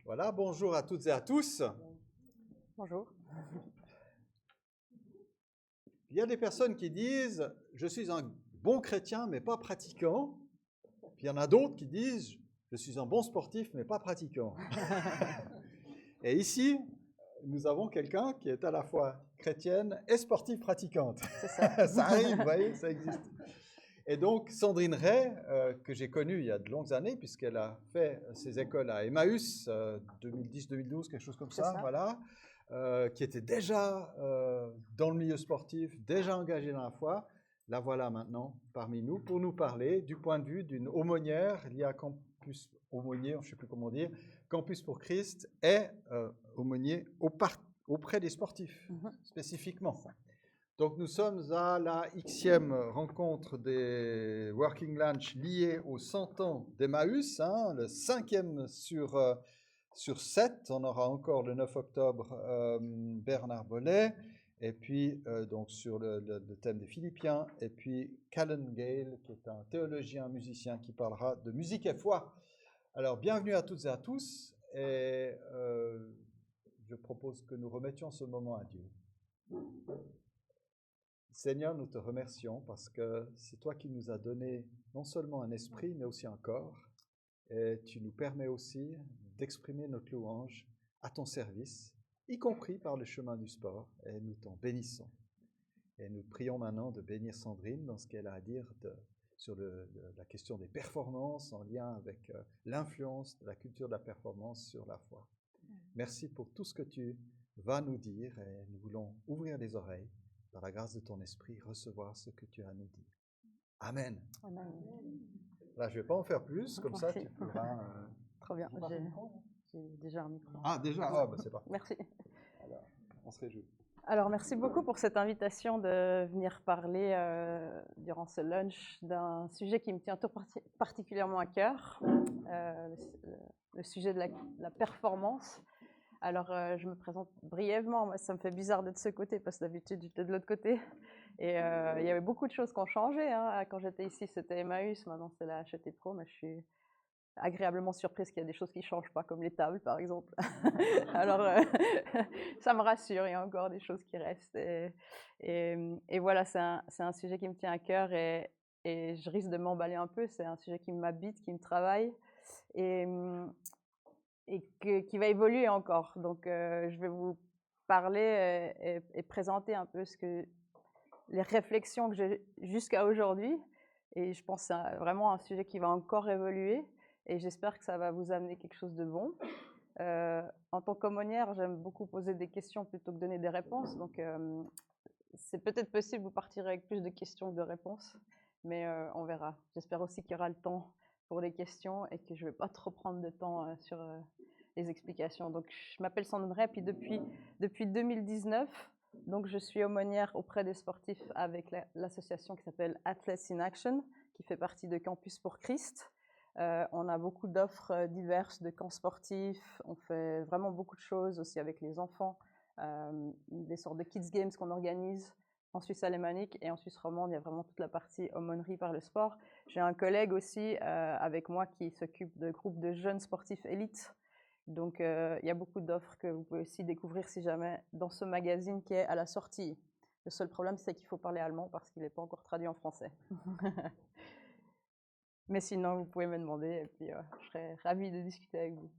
Voilà, bonjour à toutes et à tous. Bonjour. Il y a des personnes qui disent « Je suis un bon chrétien, mais pas pratiquant ». Puis il y en a d'autres qui disent « Je suis un bon sportif, mais pas pratiquant ». Et ici, nous avons quelqu'un qui est à la fois chrétienne et sportive pratiquante. C'est ça. Ça arrive, vous voyez, ça existe. Et donc, Sandrine Ray, que j'ai connue il y a de longues années, puisqu'elle a fait ses écoles à Emmaüs, 2010-2012, quelque chose comme ça, voilà, qui était déjà dans le milieu sportif, déjà engagée dans la foi. La voilà maintenant parmi nous pour nous parler du point de vue d'une aumônière liée à Campus Aumônier, je ne sais plus comment dire, Campus pour Christ et aumônier auprès des sportifs, spécifiquement. Donc nous sommes à la Xème rencontre des Working Lunch liés aux 100 ans d'Emmaüs, hein, le 5e sur 7. On aura encore le 9 octobre Bernard Bollet, et puis donc sur le thème des Philippiens, et puis Callan Gale, qui est un théologien, musicien, qui parlera de musique et foi. Alors bienvenue à toutes et à tous, et je propose que nous remettions ce moment à Dieu. Seigneur, nous te remercions parce que c'est toi qui nous as donné non seulement un esprit, mais aussi un corps. Et tu nous permets aussi d'exprimer notre louange à ton service, y compris par le chemin du sport. Et nous t'en bénissons. Et nous prions maintenant de bénir Sandrine dans ce qu'elle a à dire sur la question des performances en lien avec l'influence de la culture de la performance sur la foi. Merci pour tout ce que tu vas nous dire et nous voulons ouvrir les oreilles. Par la grâce de ton esprit, recevoir ce que tu as à nous dire. Amen. Amen. Là, je ne vais pas en faire plus, comme ça tu pourras... Trop bien, j'ai déjà un micro. Ah, déjà? Ah, bah, c'est parfait. Merci. Alors, on se réjouit. Alors, merci beaucoup pour cette invitation de venir parler durant ce lunch d'un sujet qui me tient tout particulièrement à cœur, le sujet de la performance. Alors, je me présente brièvement. Moi, ça me fait bizarre d'être de ce côté parce que d'habitude, j'étais de l'autre côté. Et il y avait beaucoup de choses qui ont changé. Hein. Quand j'étais ici, c'était Emmaüs. Maintenant, c'est la HET Pro. Mais je suis agréablement surprise qu'il y a des choses qui ne changent pas, comme les tables, par exemple. Alors, ça me rassure. Il y a encore des choses qui restent. Et voilà, c'est un sujet qui me tient à cœur. Et je risque de m'emballer un peu. C'est un sujet qui m'habite, qui me travaille. Et qui va évoluer encore. Donc, je vais vous parler et présenter un peu les réflexions que j'ai jusqu'à aujourd'hui. Et je pense que c'est vraiment un sujet qui va encore évoluer. Et j'espère que ça va vous amener quelque chose de bon. En tant qu'aumônière, j'aime beaucoup poser des questions plutôt que donner des réponses. Donc, c'est peut-être possible, vous partirez avec plus de questions que de réponses. Mais on verra. J'espère aussi qu'il y aura le temps pour les questions et que je ne vais pas trop prendre de temps sur les explications. Donc, je m'appelle Sandrine Ray, puis depuis 2019, donc je suis aumônière auprès des sportifs avec l'association qui s'appelle Athletes in Action, qui fait partie de Campus pour Christ. On a beaucoup d'offres diverses de camps sportifs. On fait vraiment beaucoup de choses aussi avec les enfants, des sortes de kids games qu'on organise en Suisse alémanique et en Suisse romande. Il y a vraiment toute la partie aumônerie par le sport. J'ai un collègue aussi avec moi qui s'occupe de groupes de jeunes sportifs élites. Donc, il y a beaucoup d'offres que vous pouvez aussi découvrir si jamais dans ce magazine qui est à la sortie. Le seul problème, c'est qu'il faut parler allemand parce qu'il n'est pas encore traduit en français. Mais sinon, vous pouvez me demander et puis je serai ravie de discuter avec vous.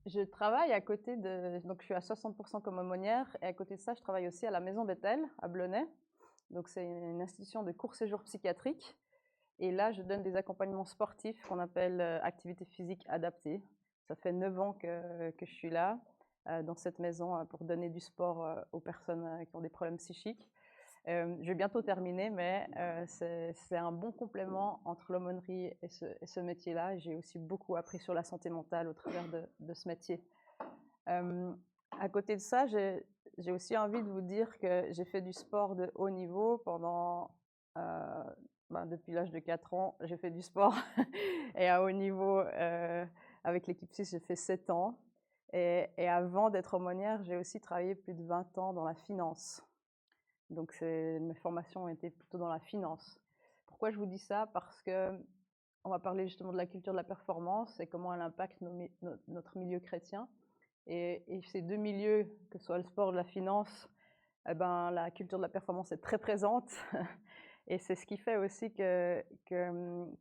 Je travaille à côté de... Donc, je suis à 60% comme aumônière et à côté de ça, je travaille aussi à la Maison Bethel, à Blonay. Donc, c'est une institution de court séjour psychiatrique. Et là, je donne des accompagnements sportifs qu'on appelle activités physiques adaptées. Ça fait 9 ans que je suis là, dans cette maison, pour donner du sport aux personnes qui ont des problèmes psychiques. Je vais bientôt terminer, mais c'est un bon complément entre l'aumônerie et ce métier-là. J'ai aussi beaucoup appris sur la santé mentale au travers de ce métier. À côté de ça, j'ai aussi envie de vous dire que j'ai fait du sport de haut niveau pendant... depuis l'âge de 4 ans, j'ai fait du sport et à haut niveau avec l'équipe suisse, j'ai fait 7 ans. Et avant d'être aumônière, j'ai aussi travaillé plus de 20 ans dans la finance. Donc mes formations étaient plutôt dans la finance. Pourquoi je vous dis ça? Parce que on va parler justement de la culture de la performance et comment elle impacte notre milieu chrétien. Et ces deux milieux, que ce soit le sport ou la finance, eh ben, la culture de la performance est très présente. Et c'est ce qui fait aussi que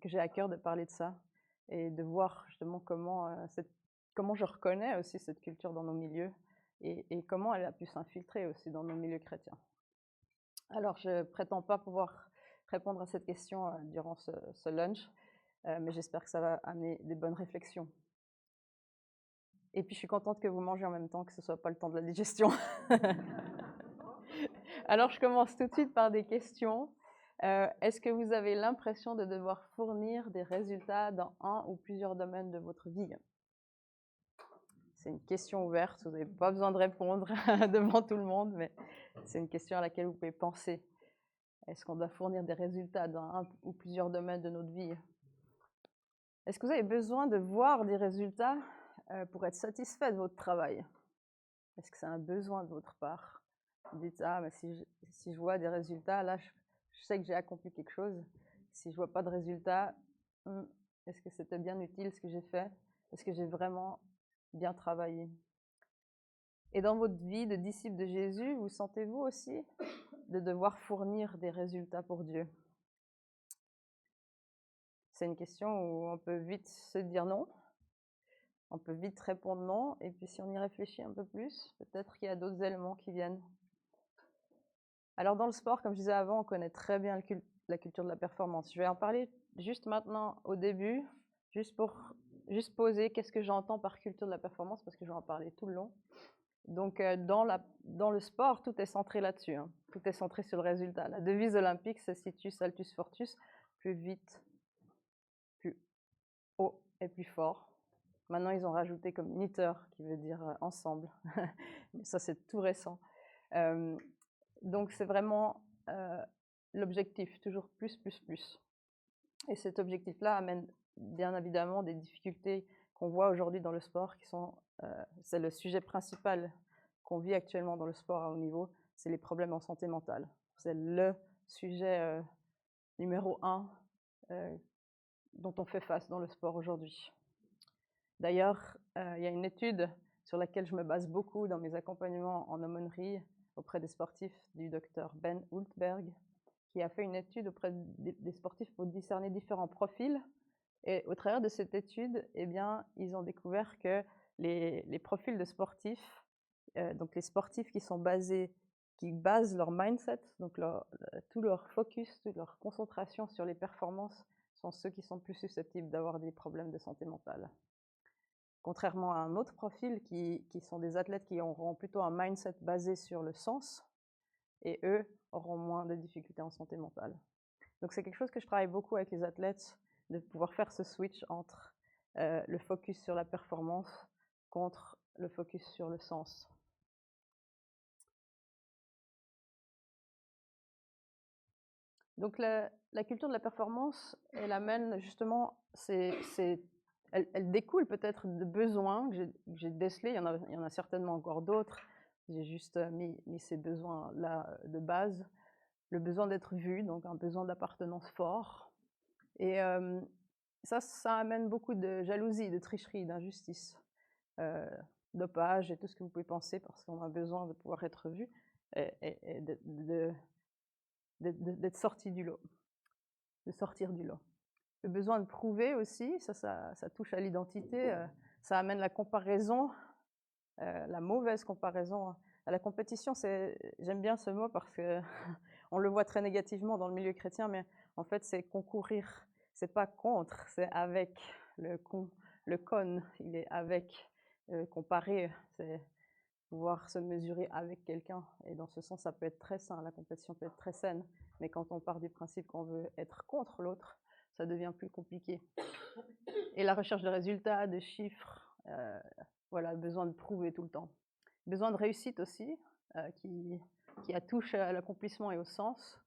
j'ai à cœur de parler de ça et de voir justement comment je reconnais aussi cette culture dans nos milieux et comment elle a pu s'infiltrer aussi dans nos milieux chrétiens. Alors, je ne prétends pas pouvoir répondre à cette question durant ce lunch, mais j'espère que ça va amener des bonnes réflexions. Et puis, je suis contente que vous mangez en même temps, que ce ne soit pas le temps de la digestion. Alors, je commence tout de suite par des questions. Est-ce que vous avez l'impression de devoir fournir des résultats dans un ou plusieurs domaines de votre vie? C'est une question ouverte, vous n'avez pas besoin de répondre devant tout le monde, mais c'est une question à laquelle vous pouvez penser. Est-ce qu'on doit fournir des résultats dans un ou plusieurs domaines de notre vie? Est-ce que vous avez besoin de voir des résultats pour être satisfait de votre travail? Est-ce que c'est un besoin de votre part? Vous dites, ah, mais si je vois des résultats, là, je sais que j'ai accompli quelque chose. Si je vois pas de résultats, est-ce que c'était bien utile ce que j'ai fait? Est-ce que j'ai vraiment bien travaillé? Et dans votre vie de disciple de Jésus, vous sentez-vous aussi de devoir fournir des résultats pour Dieu? C'est une question où on peut vite se dire non, on peut vite répondre non, et puis si on y réfléchit un peu plus, peut-être qu'il y a d'autres éléments qui viennent. Alors dans le sport, comme je disais avant, on connaît très bien la culture de la performance. Je vais en parler juste maintenant au début, juste poser qu'est-ce que j'entends par culture de la performance, parce que je vais en parler tout le long. Donc dans le sport, tout est centré là-dessus, hein. Tout est centré sur le résultat. La devise olympique, c'est situs, altus, fortus, plus vite, plus haut et plus fort. Maintenant, ils ont rajouté comme knitter, qui veut dire ensemble. Mais ça, c'est tout récent. Donc, c'est vraiment l'objectif, toujours plus, plus, plus. Et cet objectif-là amène bien évidemment des difficultés qu'on voit aujourd'hui dans le sport, c'est le sujet principal qu'on vit actuellement dans le sport à haut niveau, c'est les problèmes en santé mentale. C'est le sujet numéro 1 dont on fait face dans le sport aujourd'hui. D'ailleurs, il y a une étude sur laquelle je me base beaucoup dans mes accompagnements en aumônerie auprès des sportifs du docteur Ben Hultberg, qui a fait une étude auprès des sportifs pour discerner différents profils. Et au travers de cette étude, eh bien, ils ont découvert que les profils de sportifs, donc les sportifs qui basent leur mindset, donc tout leur focus, toute leur concentration sur les performances, sont ceux qui sont plus susceptibles d'avoir des problèmes de santé mentale. Contrairement à un autre profil qui sont des athlètes qui auront plutôt un mindset basé sur le sens, et eux auront moins de difficultés en santé mentale. Donc c'est quelque chose que je travaille beaucoup avec les athlètes, de pouvoir faire ce switch entre le focus sur la performance contre le focus sur le sens. Donc la culture de la performance, elle amène justement, elle découle peut-être de besoins que j'ai décelés, il y en a certainement encore d'autres, j'ai juste mis ces besoins-là de base. Le besoin d'être vu, donc un besoin d'appartenance fort. Et ça amène beaucoup de jalousie, de tricherie, d'injustice, dopage et tout ce que vous pouvez penser, parce qu'on a besoin de pouvoir être vu et d'être sorti du lot, de sortir du lot. Le besoin de prouver aussi, ça touche à l'identité, ça amène la comparaison, la mauvaise comparaison à la compétition. J'aime bien ce mot parce que on le voit très négativement dans le milieu chrétien, mais en fait, c'est concourir. C'est pas contre, c'est avec. Le con, il est avec. Comparer, c'est pouvoir se mesurer avec quelqu'un. Et dans ce sens, ça peut être très sain. La compétition peut être très saine. Mais quand on part du principe qu'on veut être contre l'autre, ça devient plus compliqué. Et la recherche de résultats, de chiffres, voilà, besoin de prouver tout le temps. Besoin de réussite aussi, qui touche à l'accomplissement et au sens.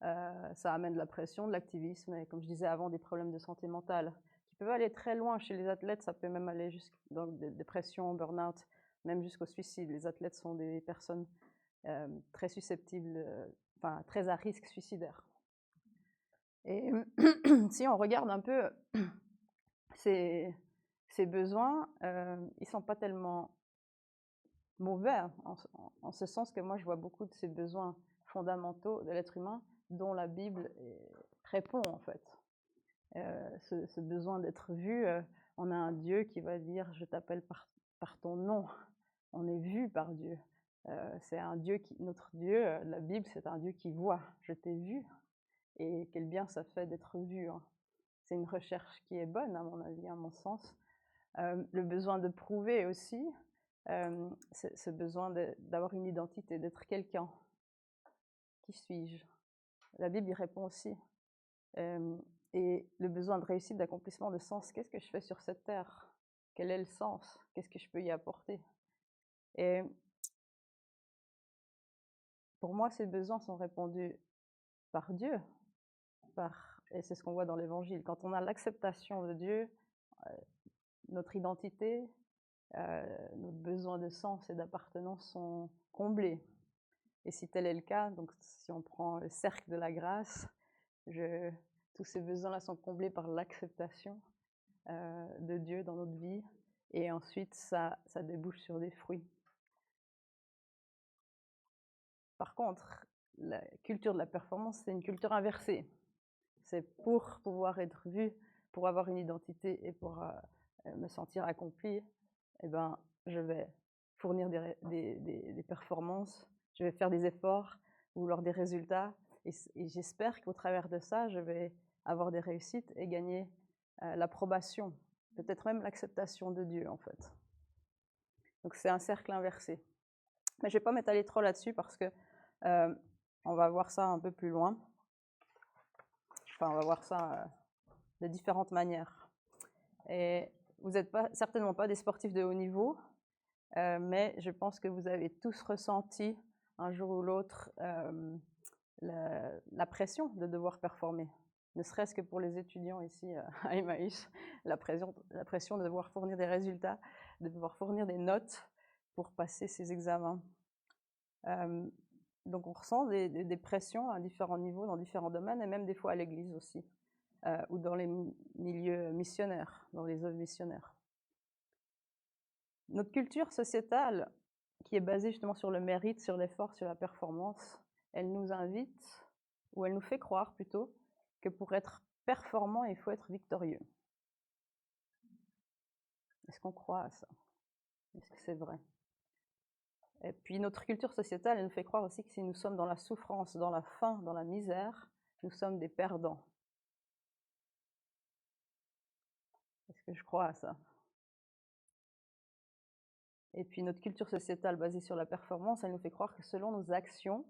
Ça amène de la pression, de l'activisme et, comme je disais avant, des problèmes de santé mentale qui peuvent aller très loin chez les athlètes. Ça peut même aller jusqu'à des dépressions, burn-out, même jusqu'au suicide. Les athlètes sont des personnes très susceptibles, très à risque suicidaire. Et si on regarde un peu ces besoins, ils ne sont pas tellement mauvais, hein, en ce sens que moi je vois beaucoup de ces besoins fondamentaux de l'être humain dont la Bible répond en fait. Ce besoin d'être vu, on a un Dieu qui va dire « je t'appelle par ton nom ». On est vu par Dieu. C'est un Dieu notre Dieu, la Bible, c'est un Dieu qui voit. Je t'ai vu. Et quel bien ça fait d'être vu, hein. C'est une recherche qui est bonne, à mon avis, à mon sens. Le besoin de prouver aussi, ce besoin d'avoir une identité, d'être quelqu'un. Qui suis-je? La Bible y répond aussi. Et le besoin de réussite, d'accomplissement, de sens. Qu'est-ce que je fais sur cette terre? Quel est le sens? Qu'est-ce que je peux y apporter? Et pour moi, ces besoins sont répondus par Dieu. Et c'est ce qu'on voit dans l'Évangile. Quand on a l'acceptation de Dieu, notre identité, notre besoin de sens et d'appartenance sont comblés. Et si tel est le cas, donc si on prend le cercle de la grâce, tous ces besoins-là sont comblés par l'acceptation de Dieu dans notre vie. Et ensuite, ça débouche sur des fruits. Par contre, la culture de la performance, c'est une culture inversée. C'est pour pouvoir être vu, pour avoir une identité et pour me sentir accompli, eh ben, je vais fournir des performances, je vais faire des efforts, vouloir des résultats. Et j'espère qu'au travers de ça, je vais avoir des réussites et gagner l'approbation, peut-être même l'acceptation de Dieu, en fait. Donc c'est un cercle inversé. Mais je ne vais pas m'étaler trop là-dessus parce que on va voir ça un peu plus loin. Enfin, on va voir ça de différentes manières. Et vous n'êtes certainement pas des sportifs de haut niveau, mais je pense que vous avez tous ressenti un jour ou l'autre la pression de devoir performer. Ne serait-ce que pour les étudiants ici à Emmaüs, la pression de devoir fournir des résultats, de devoir fournir des notes pour passer ces examens. Donc on ressent des pressions à différents niveaux, dans différents domaines, et même des fois à l'église aussi, ou dans les milieux missionnaires, dans les œuvres missionnaires. Notre culture sociétale, qui est basée justement sur le mérite, sur l'effort, sur la performance, elle nous invite, ou elle nous fait croire plutôt, que pour être performant, il faut être victorieux. Est-ce qu'on croit à ça? Est-ce que c'est vrai? Et puis notre culture sociétale, elle nous fait croire aussi que si nous sommes dans la souffrance, dans la faim, dans la misère, nous sommes des perdants. Est-ce que je crois à ça? Et puis notre culture sociétale basée sur la performance, elle nous fait croire que selon nos actions,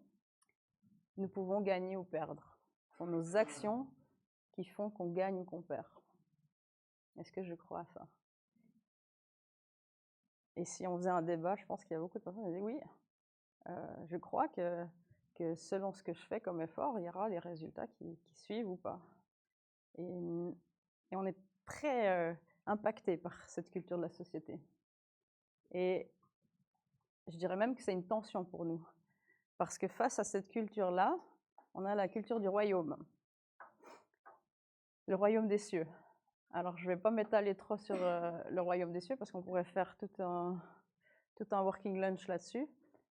nous pouvons gagner ou perdre. Ce sont nos actions qui font qu'on gagne ou qu'on perd. Est-ce que je crois à ça? Et si on faisait un débat, je pense qu'il y a beaucoup de personnes qui disent oui, je crois que selon ce que je fais comme effort, il y aura les résultats qui suivent ou pas. Et on est très impacté par cette culture de la société. Et je dirais même que c'est une tension pour nous. Parce que face à cette culture-là, on a la culture du royaume. Le royaume des cieux. Alors, je ne vais pas m'étaler trop sur le royaume des cieux parce qu'on pourrait faire tout un working lunch là-dessus.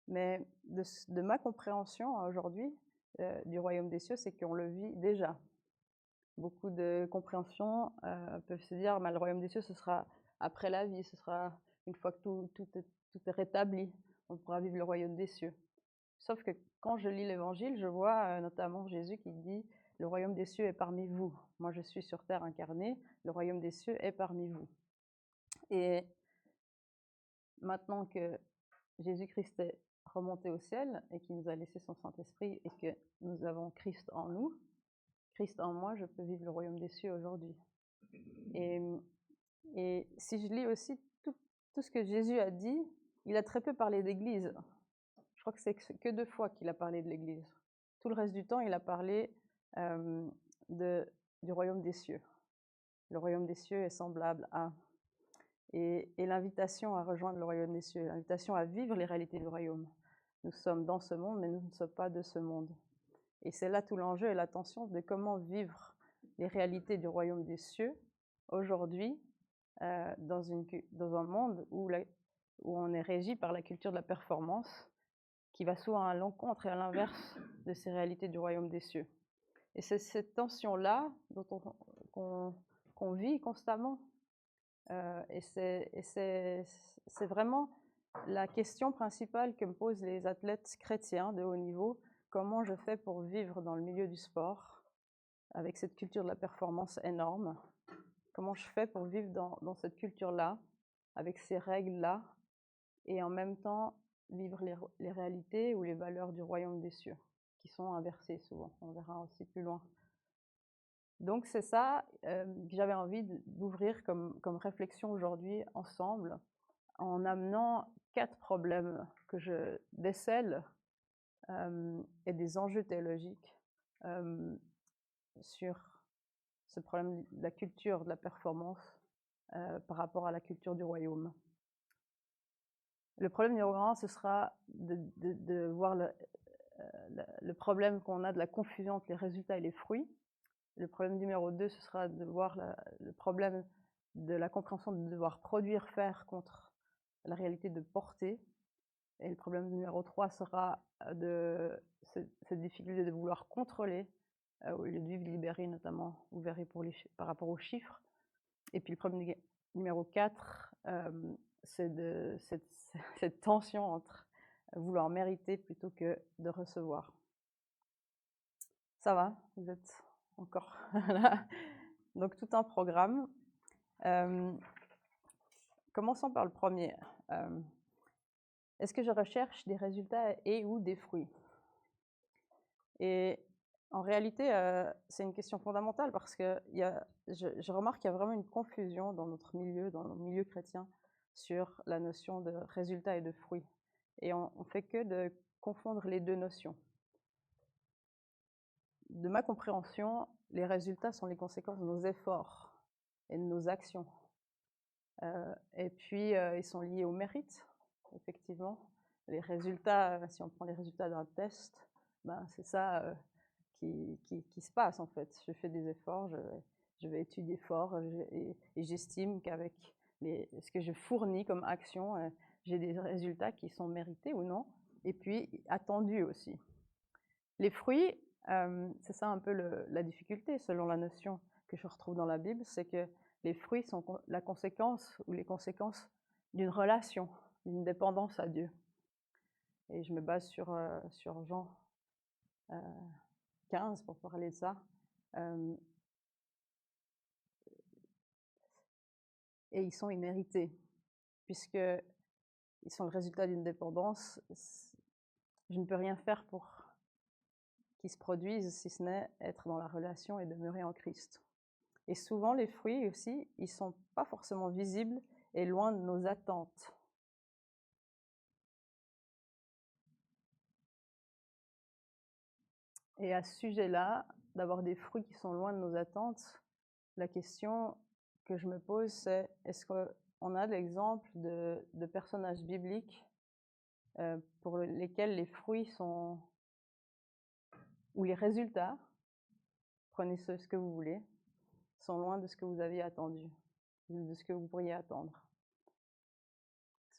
Mais de ma compréhension aujourd'hui du royaume des cieux, c'est qu'on le vit déjà. Beaucoup de compréhensions peuvent se dire le royaume des cieux, ce sera après la vie, ce sera une fois que tout est rétabli, on pourra vivre le royaume des cieux. Sauf que quand je lis l'Évangile, je vois notamment Jésus qui dit « Le royaume des cieux est parmi vous. Moi, je suis sur terre incarné, le royaume des cieux est parmi vous. » Et maintenant que Jésus-Christ est remonté au ciel et qu'il nous a laissé son Saint-Esprit et que nous avons Christ en nous, Christ en moi, je peux vivre le royaume des cieux aujourd'hui. Et si je lis aussi tout ce que Jésus a dit, il a très peu parlé d'Église. Je crois que c'est que 2 fois qu'il a parlé de l'Église. Tout le reste du temps, il a parlé du royaume des cieux. Le royaume des cieux est semblable à... Et l'invitation à rejoindre le royaume des cieux, l'invitation à vivre les réalités du royaume. Nous sommes dans ce monde, mais nous ne sommes pas de ce monde. Et c'est là tout l'enjeu et la tension de comment vivre les réalités du royaume des cieux aujourd'hui dans un monde où on est régi par la culture de la performance qui va souvent à l'encontre et à l'inverse de ces réalités du royaume des cieux. Et c'est cette tension-là qu'on vit constamment. Et c'est vraiment la question principale que me posent les athlètes chrétiens de haut niveau. Comment je fais pour vivre dans le milieu du sport avec cette culture de la performance énorme? Comment je fais pour vivre dans cette culture-là, avec ces règles-là, et en même temps vivre les réalités ou les valeurs du royaume des cieux, qui sont inversées souvent. On verra aussi plus loin. Donc c'est ça que j'avais envie d'ouvrir comme réflexion aujourd'hui ensemble, en amenant 4 problèmes que je décèle et des enjeux théologiques sur ce problème de la culture de la performance par rapport à la culture du royaume. Le problème numéro 1, ce sera de voir le problème qu'on a de la confusion entre les résultats et les fruits. Le problème numéro 2, ce sera de voir le problème de la compréhension de devoir produire, faire contre la réalité de porter. Et le problème numéro 3 sera cette difficulté de vouloir contrôler au lieu de vivre libéré, notamment, vous verrez par rapport aux chiffres. Et puis le problème numéro 4, c'est cette tension entre vouloir mériter plutôt que de recevoir. Ça va? Vous êtes encore là? Donc tout un programme. Commençons par le premier. Est-ce que je recherche des résultats et ou des fruits? Et en réalité, c'est une question fondamentale parce que je remarque qu'il y a vraiment une confusion dans notre milieu, dans le milieu chrétien, sur la notion de résultat et de fruits. Et on ne fait que de confondre les deux notions. De ma compréhension, les résultats sont les conséquences de nos efforts et de nos actions. Et puis, ils sont liés au mérite, effectivement. Les résultats, si on prend les résultats d'un test, ben, c'est ça qui se passe, en fait. Je fais des efforts, je vais étudier fort et j'estime qu'avec ce que je fournis comme action, j'ai des résultats qui sont mérités ou non, et puis attendus aussi. Les fruits, c'est ça un peu la difficulté, selon la notion que je retrouve dans la Bible, c'est que les fruits sont la conséquence ou les conséquences d'une relation, d'une dépendance à Dieu. Et je me base sur Jean 15 pour parler de ça. Et ils sont immérités, puisqu'ils sont le résultat d'une dépendance. Je ne peux rien faire pour qu'ils se produisent, si ce n'est être dans la relation et demeurer en Christ. Et souvent, les fruits aussi, ils ne sont pas forcément visibles et loin de nos attentes. Et à ce sujet-là, d'avoir des fruits qui sont loin de nos attentes, la question que je me pose, c'est est-ce qu'on a l'exemple de personnages bibliques pour lesquels les fruits sont, ou les résultats, prenez ce que vous voulez, sont loin de ce que vous aviez attendu, de ce que vous pourriez attendre.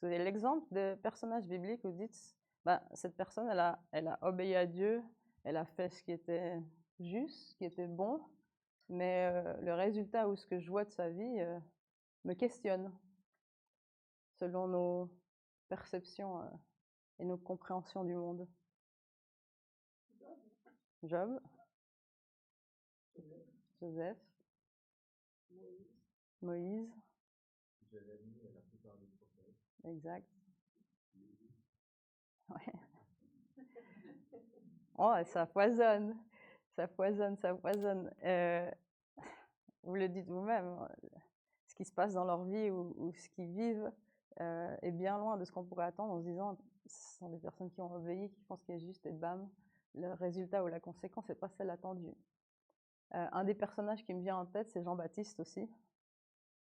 Vous avez l'exemple de personnages bibliques où vous dites, bah, cette personne, elle a obéi à Dieu, elle a fait ce qui était juste, ce qui était bon, mais le résultat ou ce que je vois de sa vie me questionne selon nos perceptions et nos compréhensions du monde. Job, Joseph, Moïse, Jérémie et la plupart des prophètes. exact. Ouais. Oh, ça foisonne, ça foisonne, ça foisonne. Vous le dites vous-même, ce qui se passe dans leur vie ou ce qu'ils vivent est bien loin de ce qu'on pourrait attendre en se disant ce sont des personnes qui ont obéi, qui font ce qui est juste et bam, le résultat ou la conséquence n'est pas celle attendue. Un des personnages qui me vient en tête, c'est Jean-Baptiste aussi.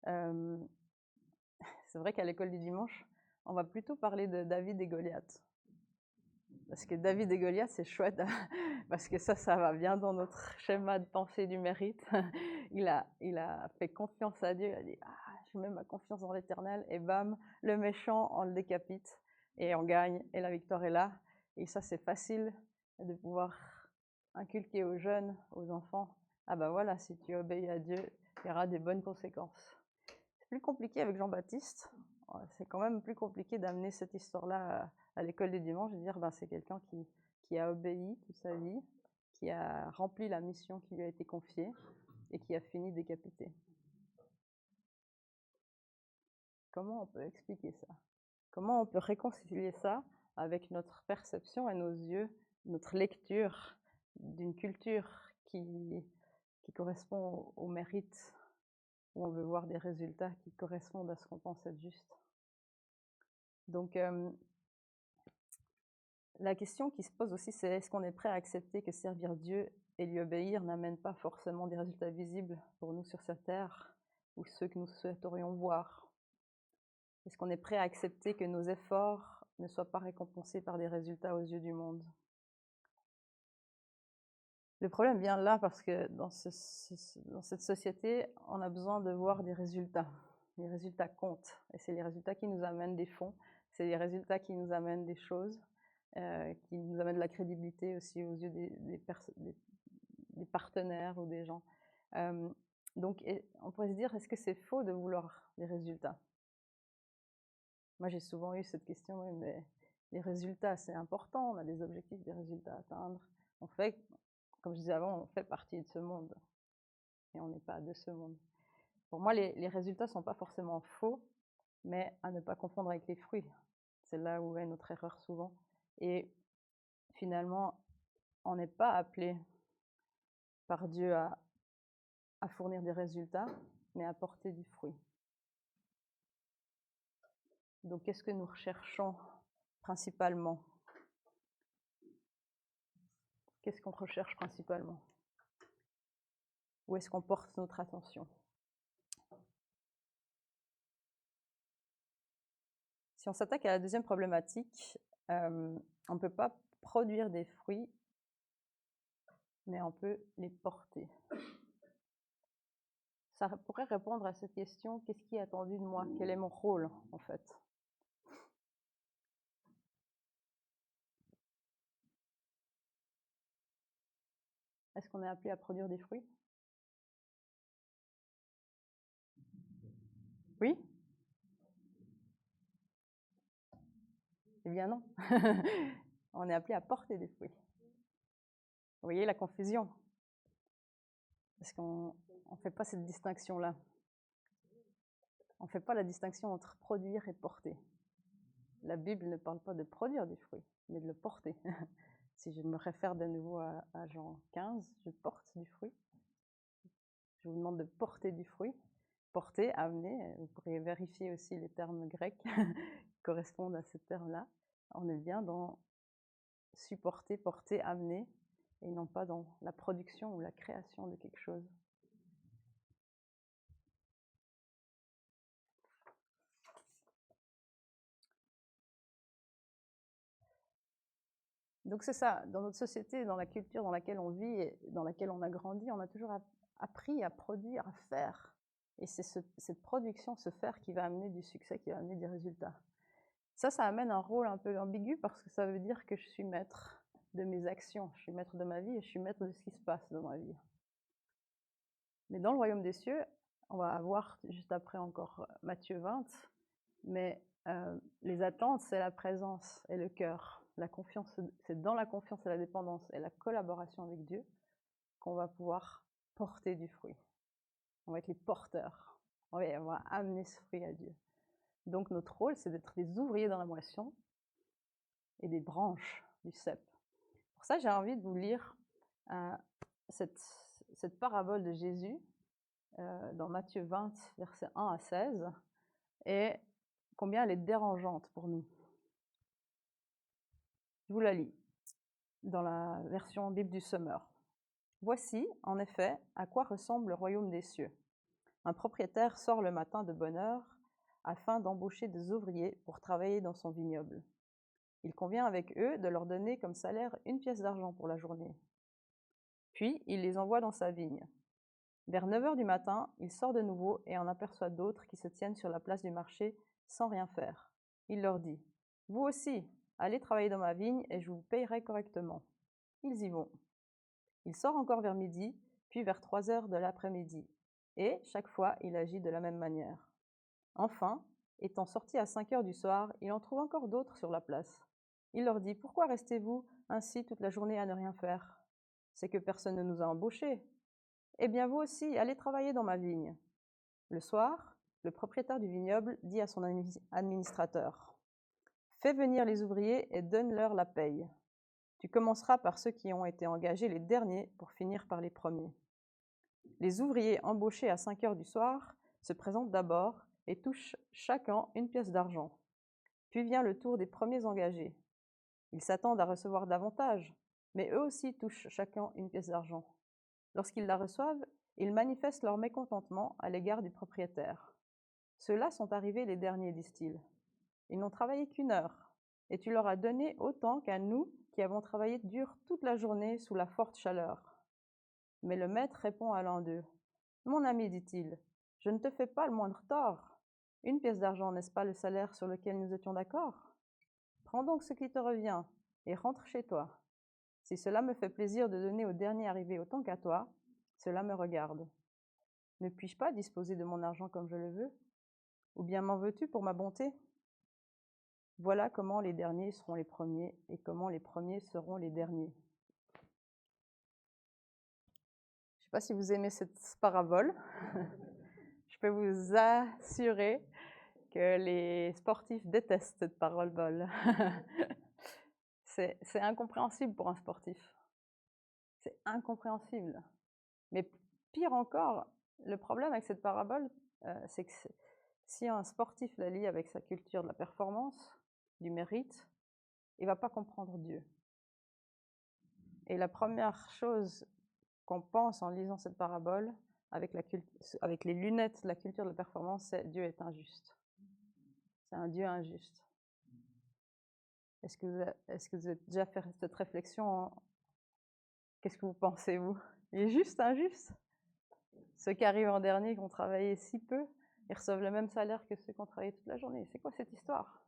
C'est vrai qu'à l'école du dimanche, on va plutôt parler de David et Goliath. Parce que David et Goliath, c'est chouette, parce que ça va bien dans notre schéma de pensée du mérite. Il a fait confiance à Dieu, il a dit je mets ma confiance dans l'Éternel, et bam, le méchant, on le décapite, et on gagne, et la victoire est là. Et ça, c'est facile de pouvoir inculquer aux jeunes, aux enfants. Ah ben voilà, si tu obéis à Dieu, il y aura des bonnes conséquences. C'est plus compliqué avec Jean-Baptiste. C'est quand même plus compliqué d'amener cette histoire-là à l'école du dimanche et de dire c'est quelqu'un qui a obéi toute sa vie, qui a rempli la mission qui lui a été confiée et qui a fini décapité. Comment on peut expliquer ça? Comment on peut réconcilier ça avec notre perception et nos yeux, notre lecture d'une culture qui correspond au mérite, où on veut voir des résultats qui correspondent à ce qu'on pense être juste? Donc, la question qui se pose aussi, c'est est-ce qu'on est prêt à accepter que servir Dieu et lui obéir n'amène pas forcément des résultats visibles pour nous sur cette terre ou ceux que nous souhaiterions voir? Est-ce qu'on est prêt à accepter que nos efforts ne soient pas récompensés par des résultats aux yeux du monde? Le problème vient là parce que dans cette société, on a besoin de voir des résultats. Les résultats comptent. Et c'est les résultats qui nous amènent des fonds. C'est les résultats qui nous amènent des choses, qui nous amènent de la crédibilité aussi aux yeux des partenaires ou des gens. Donc, on pourrait se dire, est-ce que c'est faux de vouloir des résultats? Moi, j'ai souvent eu cette question, oui, mais les résultats, c'est important, on a des objectifs, des résultats à atteindre. On fait, comme je disais avant, on fait partie de ce monde, et on n'est pas de ce monde. Pour moi, les résultats ne sont pas forcément faux, mais à ne pas confondre avec les fruits. C'est là où est notre erreur souvent. Et finalement, on n'est pas appelé par Dieu à fournir des résultats, mais à porter du fruit. Donc, qu'est-ce que nous recherchons principalement? Qu'est-ce qu'on recherche principalement? Où est-ce qu'on porte notre attention? Si on s'attaque à la deuxième problématique, on ne peut pas produire des fruits, mais on peut les porter. Ça pourrait répondre à cette question, qu'est-ce qui est attendu de moi? Quel est mon rôle, en fait? Est-ce qu'on est appelé à produire des fruits? Oui? Eh bien non. On est appelé à porter des fruits. Vous voyez la confusion? Parce qu'on ne fait pas cette distinction-là. On ne fait pas la distinction entre produire et porter. La Bible ne parle pas de produire des fruits, mais de le porter. Si je me réfère de nouveau à Jean 15, je porte du fruit. Je vous demande de porter du fruit. Porter, amener, vous pourriez vérifier aussi les termes grecs qui correspondent à ce terme-là. On est bien dans supporter, porter, amener, et non pas dans la production ou la création de quelque chose. Donc c'est ça, dans notre société, dans la culture dans laquelle on vit et dans laquelle on a grandi, on a toujours appris à produire, à faire. Et c'est cette production, ce faire qui va amener du succès, qui va amener des résultats. Ça amène un rôle un peu ambigu parce que ça veut dire que je suis maître de mes actions, je suis maître de ma vie et je suis maître de ce qui se passe dans ma vie. Mais dans le royaume des cieux, on va avoir juste après encore Matthieu 20, mais les attentes, c'est la présence et le cœur. La confiance, c'est dans la confiance et la dépendance et la collaboration avec Dieu qu'on va pouvoir porter du fruit. On va être les porteurs. On va amener ce fruit à Dieu. Donc notre rôle, c'est d'être des ouvriers dans la moisson et des branches du cep. Pour ça, j'ai envie de vous lire cette parabole de Jésus dans Matthieu 20, versets 1 à 16, et combien elle est dérangeante pour nous. Je vous la lis dans la version Bible du Semeur. Voici, en effet, à quoi ressemble le royaume des cieux. Un propriétaire sort le matin de bonne heure afin d'embaucher des ouvriers pour travailler dans son vignoble. Il convient avec eux de leur donner comme salaire 1 pièce d'argent pour la journée. Puis, il les envoie dans sa vigne. Vers 9 heures du matin, il sort de nouveau et en aperçoit d'autres qui se tiennent sur la place du marché sans rien faire. Il leur dit « Vous aussi, allez travailler dans ma vigne et je vous payerai correctement. » Ils y vont. Il sort encore vers midi, puis vers 3 heures de l'après-midi. Et, chaque fois, il agit de la même manière. Enfin, étant sorti à 5 heures du soir, il en trouve encore d'autres sur la place. Il leur dit « Pourquoi restez-vous ainsi toute la journée à ne rien faire ? C'est que personne ne nous a embauchés. Eh bien vous aussi, allez travailler dans ma vigne. » Le soir, le propriétaire du vignoble dit à son administrateur « Fais venir les ouvriers et donne-leur la paye. Tu commenceras par ceux qui ont été engagés les derniers pour finir par les premiers. » Les ouvriers embauchés à 5 heures du soir se présentent d'abord et touchent chacun 1 pièce d'argent. Puis vient le tour des premiers engagés. Ils s'attendent à recevoir davantage, mais eux aussi touchent chacun 1 pièce d'argent. Lorsqu'ils la reçoivent, ils manifestent leur mécontentement à l'égard du propriétaire. « Ceux-là sont arrivés les derniers, disent-ils. Ils n'ont travaillé qu'1 heure, et tu leur as donné autant qu'à nous qui avons travaillé dur toute la journée sous la forte chaleur. » Mais le maître répond à l'un d'eux. « Mon ami, dit-il, je ne te fais pas le moindre tort. 1 pièce d'argent, n'est-ce pas le salaire sur lequel nous étions d'accord? Prends donc ce qui te revient et rentre chez toi. Si cela me fait plaisir de donner au dernier arrivé autant qu'à toi, cela me regarde. Ne puis-je pas disposer de mon argent comme je le veux? Ou bien m'en veux-tu pour ma bonté? Voilà comment les derniers seront les premiers et comment les premiers seront les derniers. » Je ne sais pas si vous aimez cette parabole. Je peux vous assurer que les sportifs détestent cette parabole. C'est incompréhensible pour un sportif. C'est incompréhensible. Mais pire encore, le problème avec cette parabole, c'est que si un sportif la lit avec sa culture de la performance, du mérite, il ne va pas comprendre Dieu. Et la première chose qu'on pense en lisant cette parabole, avec les lunettes de la culture de la performance, c'est Dieu est injuste. C'est un Dieu injuste. Est-ce que vous avez déjà fait cette réflexion? Qu'est-ce que vous pensez, vous? Il est juste injuste? Ceux qui arrivent en dernier, qui ont travaillé si peu, ils reçoivent le même salaire que ceux qui ont travaillé toute la journée. C'est quoi cette histoire?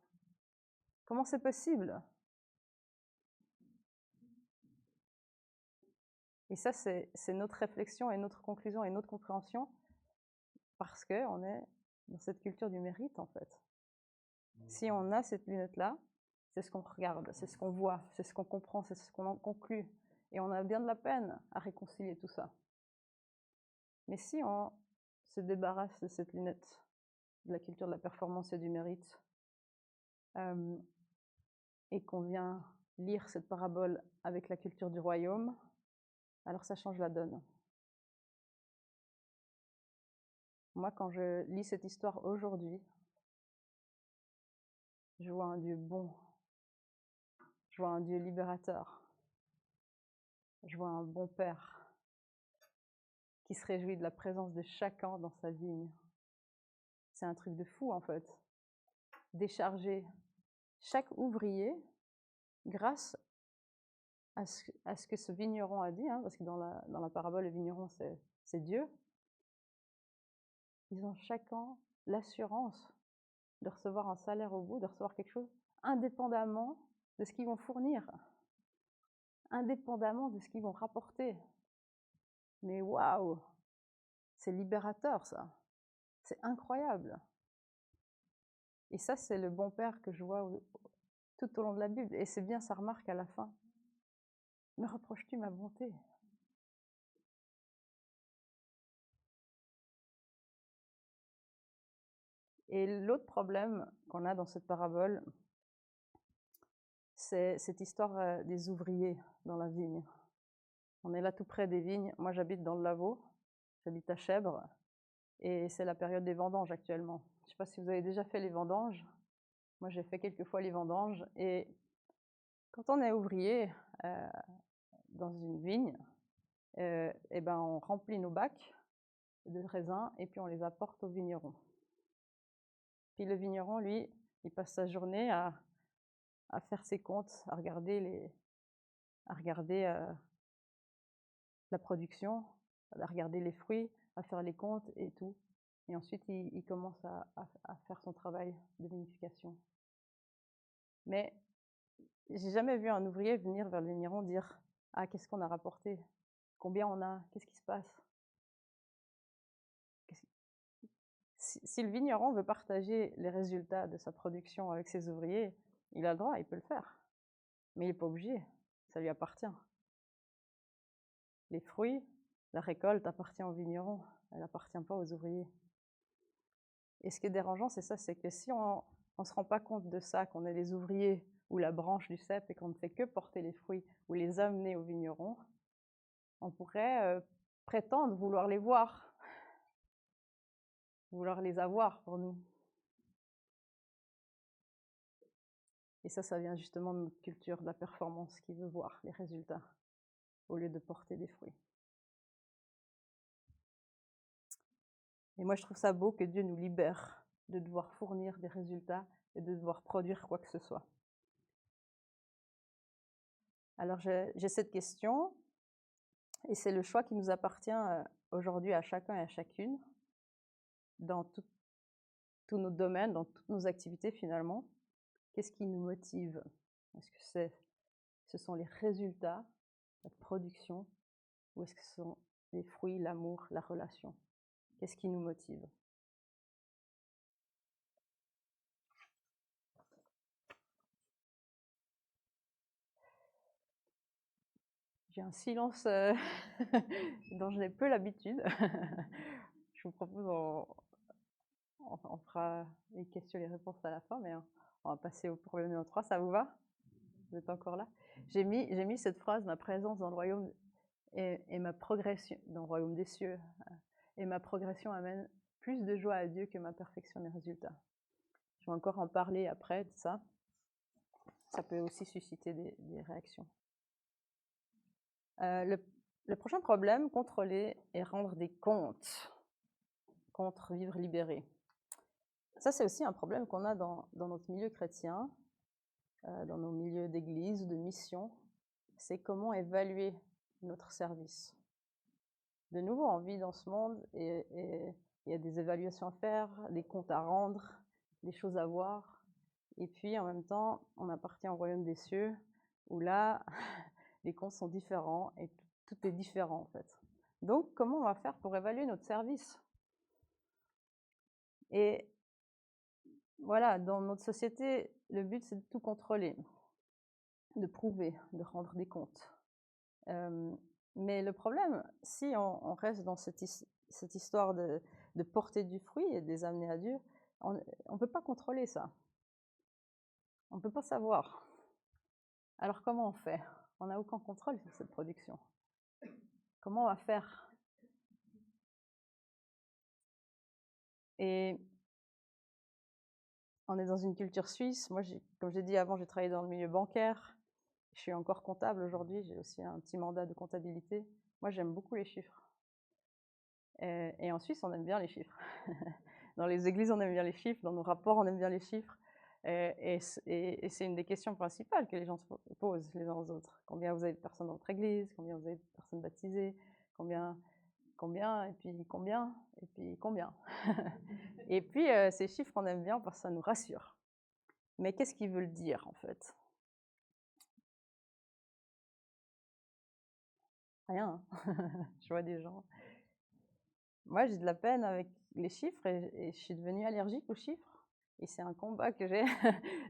Comment c'est possible? Et ça, c'est notre réflexion et notre conclusion et notre compréhension, parce qu'on est dans cette culture du mérite, en fait. Si on a cette lunette-là, c'est ce qu'on regarde, c'est ce qu'on voit, c'est ce qu'on comprend, c'est ce qu'on en conclut. Et on a bien de la peine à réconcilier tout ça. Mais si on se débarrasse de cette lunette de la culture de la performance et du mérite, et qu'on vient lire cette parabole avec la culture du royaume, alors ça change la donne. Moi, quand je lis cette histoire aujourd'hui, je vois un Dieu bon, je vois un Dieu libérateur, je vois un bon Père qui se réjouit de la présence de chacun dans sa vigne. C'est un truc de fou, en fait. Décharger chaque ouvrier grâce à ce que ce vigneron a dit, hein, parce que dans la parabole, le vigneron, c'est Dieu. Ils ont chacun l'assurance de recevoir un salaire au bout, de recevoir quelque chose indépendamment de ce qu'ils vont fournir, indépendamment de ce qu'ils vont rapporter. Mais waouh, c'est libérateur, ça. C'est incroyable. Et ça, c'est le bon Père que je vois tout au long de la Bible. Et c'est bien sa remarque à la fin. Me reproches-tu ma bonté? Et l'autre problème qu'on a dans cette parabole, c'est cette histoire des ouvriers dans la vigne. On est là tout près des vignes. Moi, j'habite dans le Lavaux, j'habite à Chèvres, et c'est la période des vendanges actuellement. Je ne sais pas si vous avez déjà fait les vendanges. Moi, j'ai fait quelques fois les vendanges, et quand on est ouvrier dans une vigne, et ben on remplit nos bacs de raisins et puis on les apporte au vigneron. Puis le vigneron, lui, il passe sa journée à à faire ses comptes, à regarder la production, à regarder les fruits, à faire les comptes et tout. Et ensuite, il commence à faire son travail de vinification. Mais j'ai jamais vu un ouvrier venir vers le vigneron dire « Ah, qu'est-ce qu'on a rapporté? Combien on a? Qu'est-ce qui se passe ?» Si le vigneron veut partager les résultats de sa production avec ses ouvriers, il a le droit, il peut le faire. Mais il n'est pas obligé, ça lui appartient. Les fruits, la récolte appartient au vigneron, elle n'appartient pas aux ouvriers. Et ce qui est dérangeant, c'est ça, c'est que si on ne se rend pas compte de ça, qu'on est les ouvriers ou la branche du cep et qu'on ne fait que porter les fruits ou les amener au vigneron, on pourrait prétendre vouloir les voir, vouloir les avoir pour nous. Et ça vient justement de notre culture de la performance qui veut voir les résultats au lieu de porter des fruits. Et moi, je trouve ça beau que Dieu nous libère de devoir fournir des résultats et de devoir produire quoi que ce soit. Alors, j'ai cette question, et c'est le choix qui nous appartient aujourd'hui à chacun et à chacune, dans tous nos domaines, dans toutes nos activités finalement. Qu'est-ce qui nous motive? Est-ce que ce sont les résultats, la production, ou est-ce que ce sont les fruits, l'amour, la relation? Qu'est-ce qui nous motive? J'ai un silence dont je n'ai peu l'habitude. Je vous propose, on fera les questions et les réponses à la fin, mais on va passer au problème numéro 3. Ça vous va? Vous êtes encore là? J'ai mis cette phrase, ma présence dans le royaume et ma progression dans le royaume des cieux, et ma progression amène plus de joie à Dieu que ma perfection des résultats. Je vais encore en parler après de ça. Ça peut aussi susciter des réactions. Le prochain problème, contrôler et rendre des comptes contre vivre libéré. Ça, c'est aussi un problème qu'on a dans notre milieu chrétien, dans nos milieux d'église ou de mission. C'est comment évaluer notre service. De nouveau, on vit dans ce monde et il y a des évaluations à faire, des comptes à rendre, des choses à voir. Et puis, en même temps, on appartient au royaume des cieux, où là, les comptes sont différents et tout est différent, en fait. Donc, comment on va faire pour évaluer notre service? Et voilà, dans notre société, le but, c'est de tout contrôler, de prouver, de rendre des comptes. Mais le problème, si on reste dans cette histoire de porter du fruit et de les amener à Dieu, on ne peut pas contrôler ça. On ne peut pas savoir. Alors comment on fait? On n'a aucun contrôle sur cette production. Comment on va faire? Et on est dans une culture suisse. Moi, comme j'ai dit avant, j'ai travaillé dans le milieu bancaire. Je suis encore comptable aujourd'hui. J'ai aussi un petit mandat de comptabilité. Moi, j'aime beaucoup les chiffres. Et en Suisse, on aime bien les chiffres. Dans les églises, on aime bien les chiffres. Dans nos rapports, on aime bien les chiffres. Et c'est une des questions principales que les gens se posent les uns aux autres. Combien vous avez de personnes dans votre église? Combien vous avez de personnes baptisées? Combien, et puis combien, et puis combien. Et puis, ces chiffres, on aime bien parce que ça nous rassure. Mais qu'est-ce qu'ils veulent dire, en fait? Rien. Je vois des gens. Moi, j'ai de la peine avec les chiffres et je suis devenue allergique aux chiffres. Et c'est un combat que j'ai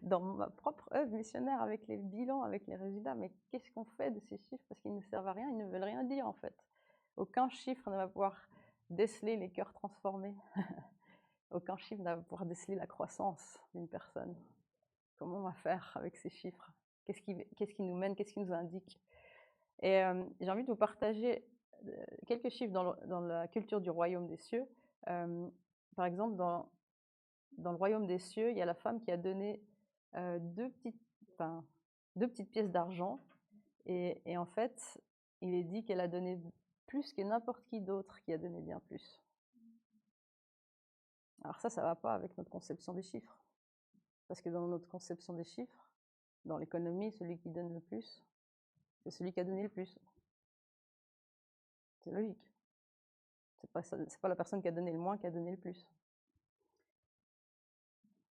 dans ma propre œuvre missionnaire avec les bilans, avec les résultats. Mais qu'est-ce qu'on fait de ces chiffres? Parce qu'ils ne servent à rien, ils ne veulent rien dire, en fait. Aucun chiffre ne va pouvoir déceler les cœurs transformés. Aucun chiffre ne va pouvoir déceler la croissance d'une personne. Comment on va faire avec ces chiffres? Qu'est-ce qui nous mène? Qu'est-ce qui nous indique? Et j'ai envie de vous partager quelques chiffres dans la culture du royaume des cieux. Par exemple, dans le royaume des cieux, il y a la femme qui a donné deux petites pièces d'argent. Et en fait, il est dit qu'elle a donné plus que n'importe qui d'autre qui a donné bien plus. Alors ça ne va pas avec notre conception des chiffres. Parce que dans notre conception des chiffres, dans l'économie, celui qui donne le plus, c'est celui qui a donné le plus. C'est logique. C'est pas la personne qui a donné le moins qui a donné le plus.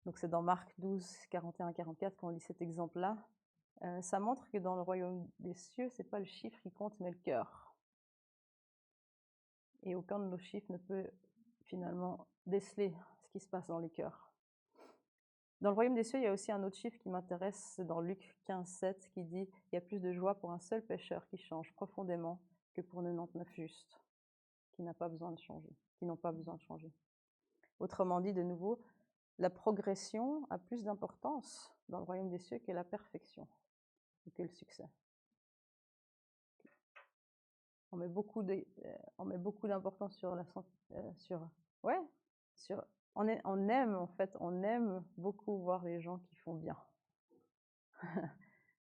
Donc c'est dans Marc 12, 41, 44 qu'on lit cet exemple-là. Ça montre que dans le royaume des cieux, c'est pas le chiffre qui compte, mais le cœur. Et aucun de nos chiffres ne peut finalement déceler ce qui se passe dans les cœurs. Dans le royaume des cieux, il y a aussi un autre chiffre qui m'intéresse, c'est dans Luc 15, 7, qui dit « Il y a plus de joie pour un seul pécheur qui change profondément que pour 99 justes, qui n'ont pas besoin de changer. » Autrement dit, de nouveau, la progression a plus d'importance dans le royaume des cieux que la perfection et que le succès. On met beaucoup d'importance sur la santé, on aime beaucoup voir les gens qui font bien.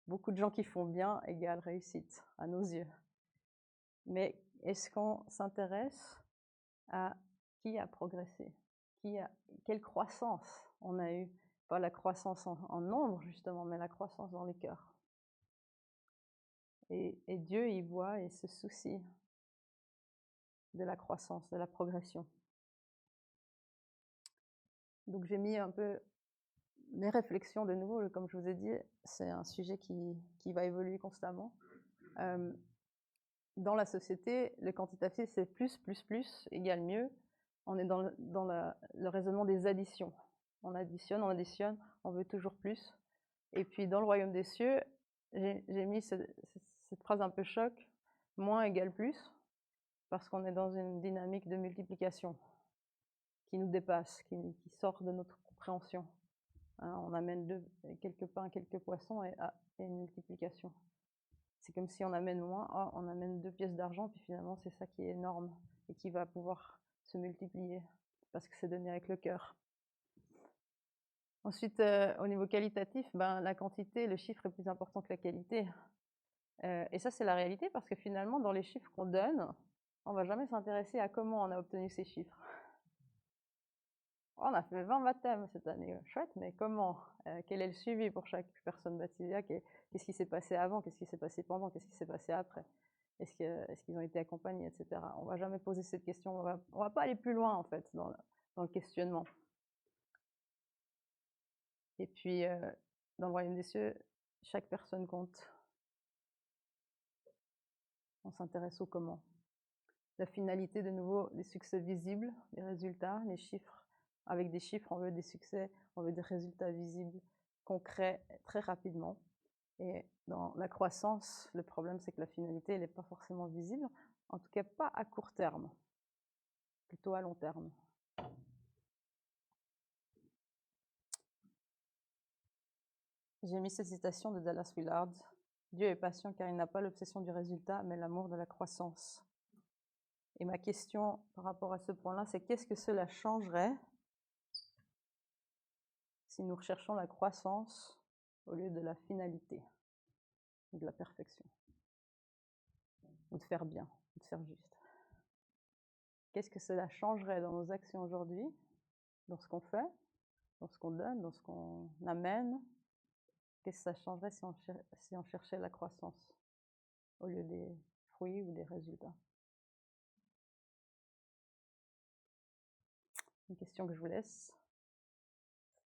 Beaucoup de gens qui font bien égale réussite à nos yeux. Mais est-ce qu'on s'intéresse à qui a progressé, quelle croissance on a eu? Pas la croissance en nombre justement, mais la croissance dans les cœurs. Et Dieu y voit et se soucie de la croissance, de la progression. Donc j'ai mis un peu mes réflexions de nouveau, comme je vous ai dit, c'est un sujet qui va évoluer constamment. Dans la société, le quantitatif, c'est plus égale mieux. On est dans le raisonnement des additions. On additionne, on veut toujours plus. Et puis dans le royaume des cieux, j'ai mis cette phrase un peu choc, moins égale plus, parce qu'on est dans une dynamique de multiplication qui nous dépasse, qui sort de notre compréhension. Hein, on amène quelques pains, quelques poissons et une multiplication. C'est comme si on amène moins, on amène 2 pièces d'argent, puis finalement c'est ça qui est énorme et qui va pouvoir se multiplier parce que c'est donné avec le cœur. Ensuite, au niveau qualitatif, la quantité, le chiffre est plus important que la qualité. Et ça, c'est la réalité parce que finalement, dans les chiffres qu'on donne, on ne va jamais s'intéresser à comment on a obtenu ces chiffres. On a fait 20 baptêmes cette année, chouette, mais comment? Quel est le suivi pour chaque personne baptisée? Qu'est-ce qui s'est passé avant? Qu'est-ce qui s'est passé pendant? Qu'est-ce qui s'est passé après? Est-ce qu'ils ont été accompagnés, etc. On ne va jamais poser cette question, on va pas aller plus loin en fait dans le questionnement. Et puis, dans le royaume des cieux, chaque personne compte. On s'intéresse au comment. La finalité, de nouveau, des succès visibles, des résultats, les chiffres. Avec des chiffres, on veut des succès, on veut des résultats visibles, concrets, très rapidement. Et dans la croissance, le problème, c'est que la finalité, elle n'est pas forcément visible, en tout cas pas à court terme, plutôt à long terme. J'ai mis cette citation de Dallas Willard. « Dieu est patient car il n'a pas l'obsession du résultat, mais l'amour de la croissance. » Et ma question par rapport à ce point-là, c'est qu'est-ce que cela changerait si nous recherchons la croissance au lieu de la finalité, ou de la perfection, ou de faire bien, ou de faire juste? Qu'est-ce que cela changerait dans nos actions aujourd'hui, dans ce qu'on fait, dans ce qu'on donne, dans ce qu'on amène? Qu'est-ce que ça changerait si on cherchait la croissance au lieu des fruits ou des résultats? Une question que je vous laisse.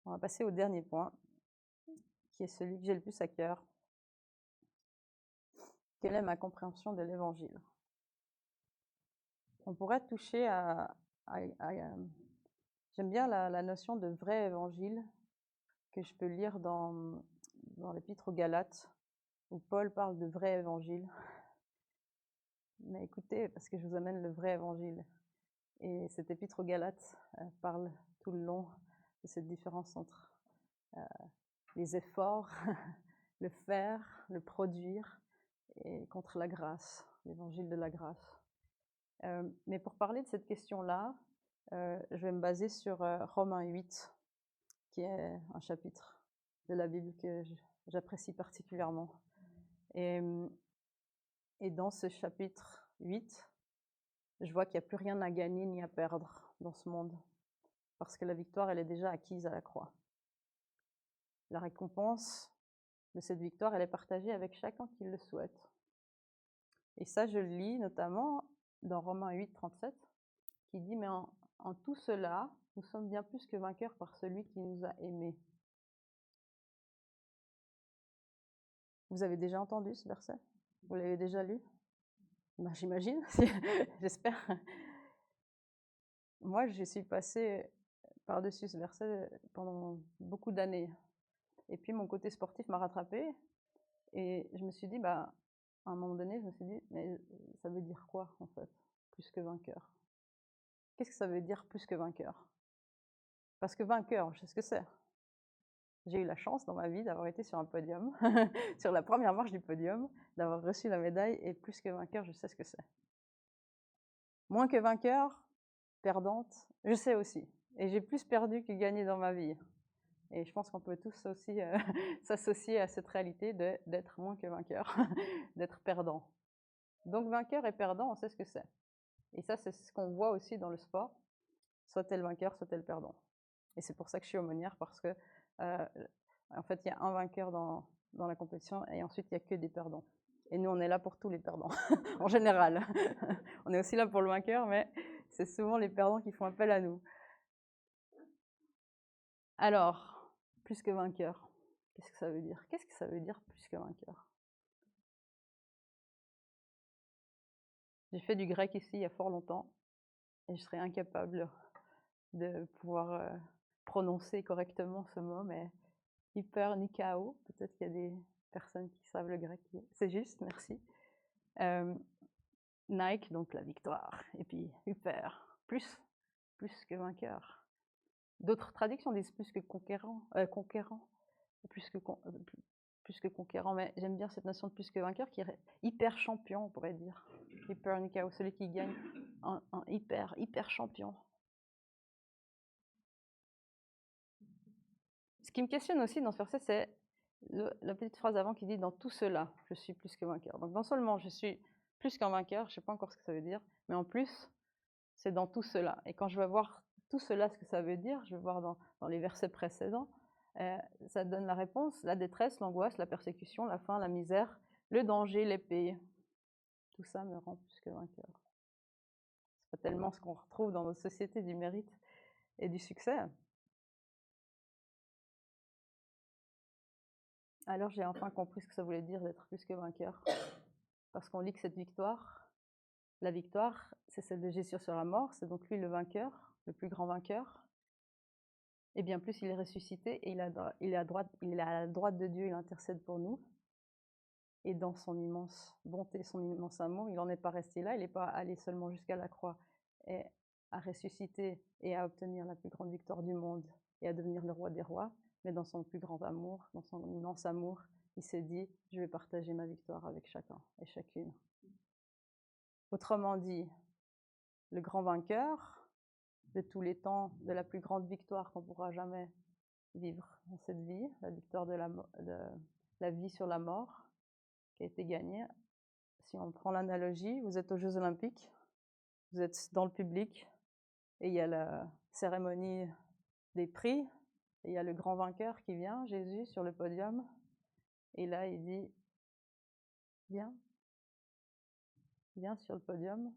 On va passer au dernier point, qui est celui que j'ai le plus à cœur. Quelle est ma compréhension de l'Évangile? On pourrait toucher j'aime bien la notion de vrai Évangile que je peux lire dans l'Épître aux Galates, où Paul parle de vrai Évangile. Mais écoutez, parce que je vous amène le vrai Évangile. Et cet Épître aux Galates parle tout le long de cette différence entre les efforts, le faire, le produire, et contre la grâce, l'évangile de la grâce. Mais pour parler de cette question-là, je vais me baser sur Romains 8, qui est un chapitre de la Bible que j'apprécie particulièrement. Et dans ce chapitre 8, je vois qu'il n'y a plus rien à gagner ni à perdre dans ce monde, parce que la victoire, elle est déjà acquise à la croix. La récompense de cette victoire, elle est partagée avec chacun qui le souhaite. Et ça, je le lis notamment dans Romains 8, 37, qui dit « Mais en tout cela, nous sommes bien plus que vainqueurs par celui qui nous a aimés. » Vous avez déjà entendu ce verset? Vous l'avez déjà lu? Ben, j'imagine, j'espère. Moi, je suis passée par-dessus ce verset pendant beaucoup d'années. Et puis, mon côté sportif m'a rattrapée. Et je me suis dit, bah, à un moment donné, je me suis dit, mais ça veut dire quoi, en fait, plus que vainqueur? Qu'est-ce que ça veut dire plus que vainqueur? Parce que vainqueur, je sais ce que c'est. J'ai eu la chance dans ma vie d'avoir été sur un podium, sur la première marche du podium, d'avoir reçu la médaille, et plus que vainqueur, je sais ce que c'est. Moins que vainqueur, perdante, je sais aussi. Et j'ai plus perdu que gagné dans ma vie. Et je pense qu'on peut tous aussi s'associer à cette réalité d'être moins que vainqueur, d'être perdant. Donc vainqueur et perdant, on sait ce que c'est. Et ça, c'est ce qu'on voit aussi dans le sport. Soit t'es le vainqueur, soit t'es le perdant. Et c'est pour ça que je suis aumônière, parce que en fait, il y a un vainqueur dans la compétition et ensuite il n'y a que des perdants. Et nous, on est là pour tous les perdants, en général. On est aussi là pour le vainqueur, mais c'est souvent les perdants qui font appel à nous. Alors, plus que vainqueur, qu'est-ce que ça veut dire? Qu'est-ce que ça veut dire plus que vainqueur? J'ai fait du grec ici il y a fort longtemps et je serais incapable de pouvoir prononcer correctement ce mot, mais hyper nikao, peut-être qu'il y a des personnes qui savent le grec. C'est juste, merci. Nike, donc la victoire, et puis hyper, plus que vainqueur. D'autres traductions disent plus que conquérant, plus que conquérant, mais j'aime bien cette notion de plus que vainqueur qui est hyper champion, on pourrait dire. Hyper nikao, celui qui gagne un hyper champion. Ce qui me questionne aussi dans ce verset, c'est la petite phrase avant qui dit « Dans tout cela, je suis plus que vainqueur ». Donc non seulement je suis plus qu'un vainqueur, je ne sais pas encore ce que ça veut dire, mais en plus, c'est dans tout cela. Et quand je vais voir tout cela, ce que ça veut dire, je vais voir dans les versets précédents, ça donne la réponse: la détresse, l'angoisse, la persécution, la faim, la misère, le danger, l'épée. Tout ça me rend plus que vainqueur. C'est pas tellement ce qu'on retrouve dans notre société du mérite et du succès. Alors j'ai enfin compris ce que ça voulait dire d'être plus que vainqueur. Parce qu'on lit que cette victoire, la victoire, c'est celle de Jésus sur la mort, c'est donc lui le vainqueur, le plus grand vainqueur. Et bien plus, il est ressuscité et il est à la droite de Dieu, il intercède pour nous. Et dans son immense bonté, son immense amour, il n'en est pas resté là, il n'est pas allé seulement jusqu'à la croix et à ressusciter et à obtenir la plus grande victoire du monde et à devenir le roi des rois, mais dans son plus grand amour, dans son immense amour, il s'est dit « je vais partager ma victoire avec chacun et chacune ». Autrement dit, le grand vainqueur de tous les temps, de la plus grande victoire qu'on pourra jamais vivre dans cette vie, la victoire de la vie sur la mort qui a été gagnée. Si on prend l'analogie, vous êtes aux Jeux Olympiques, vous êtes dans le public et il y a la cérémonie des prix et il y a le grand vainqueur qui vient, Jésus, sur le podium, et là il dit « viens sur le podium,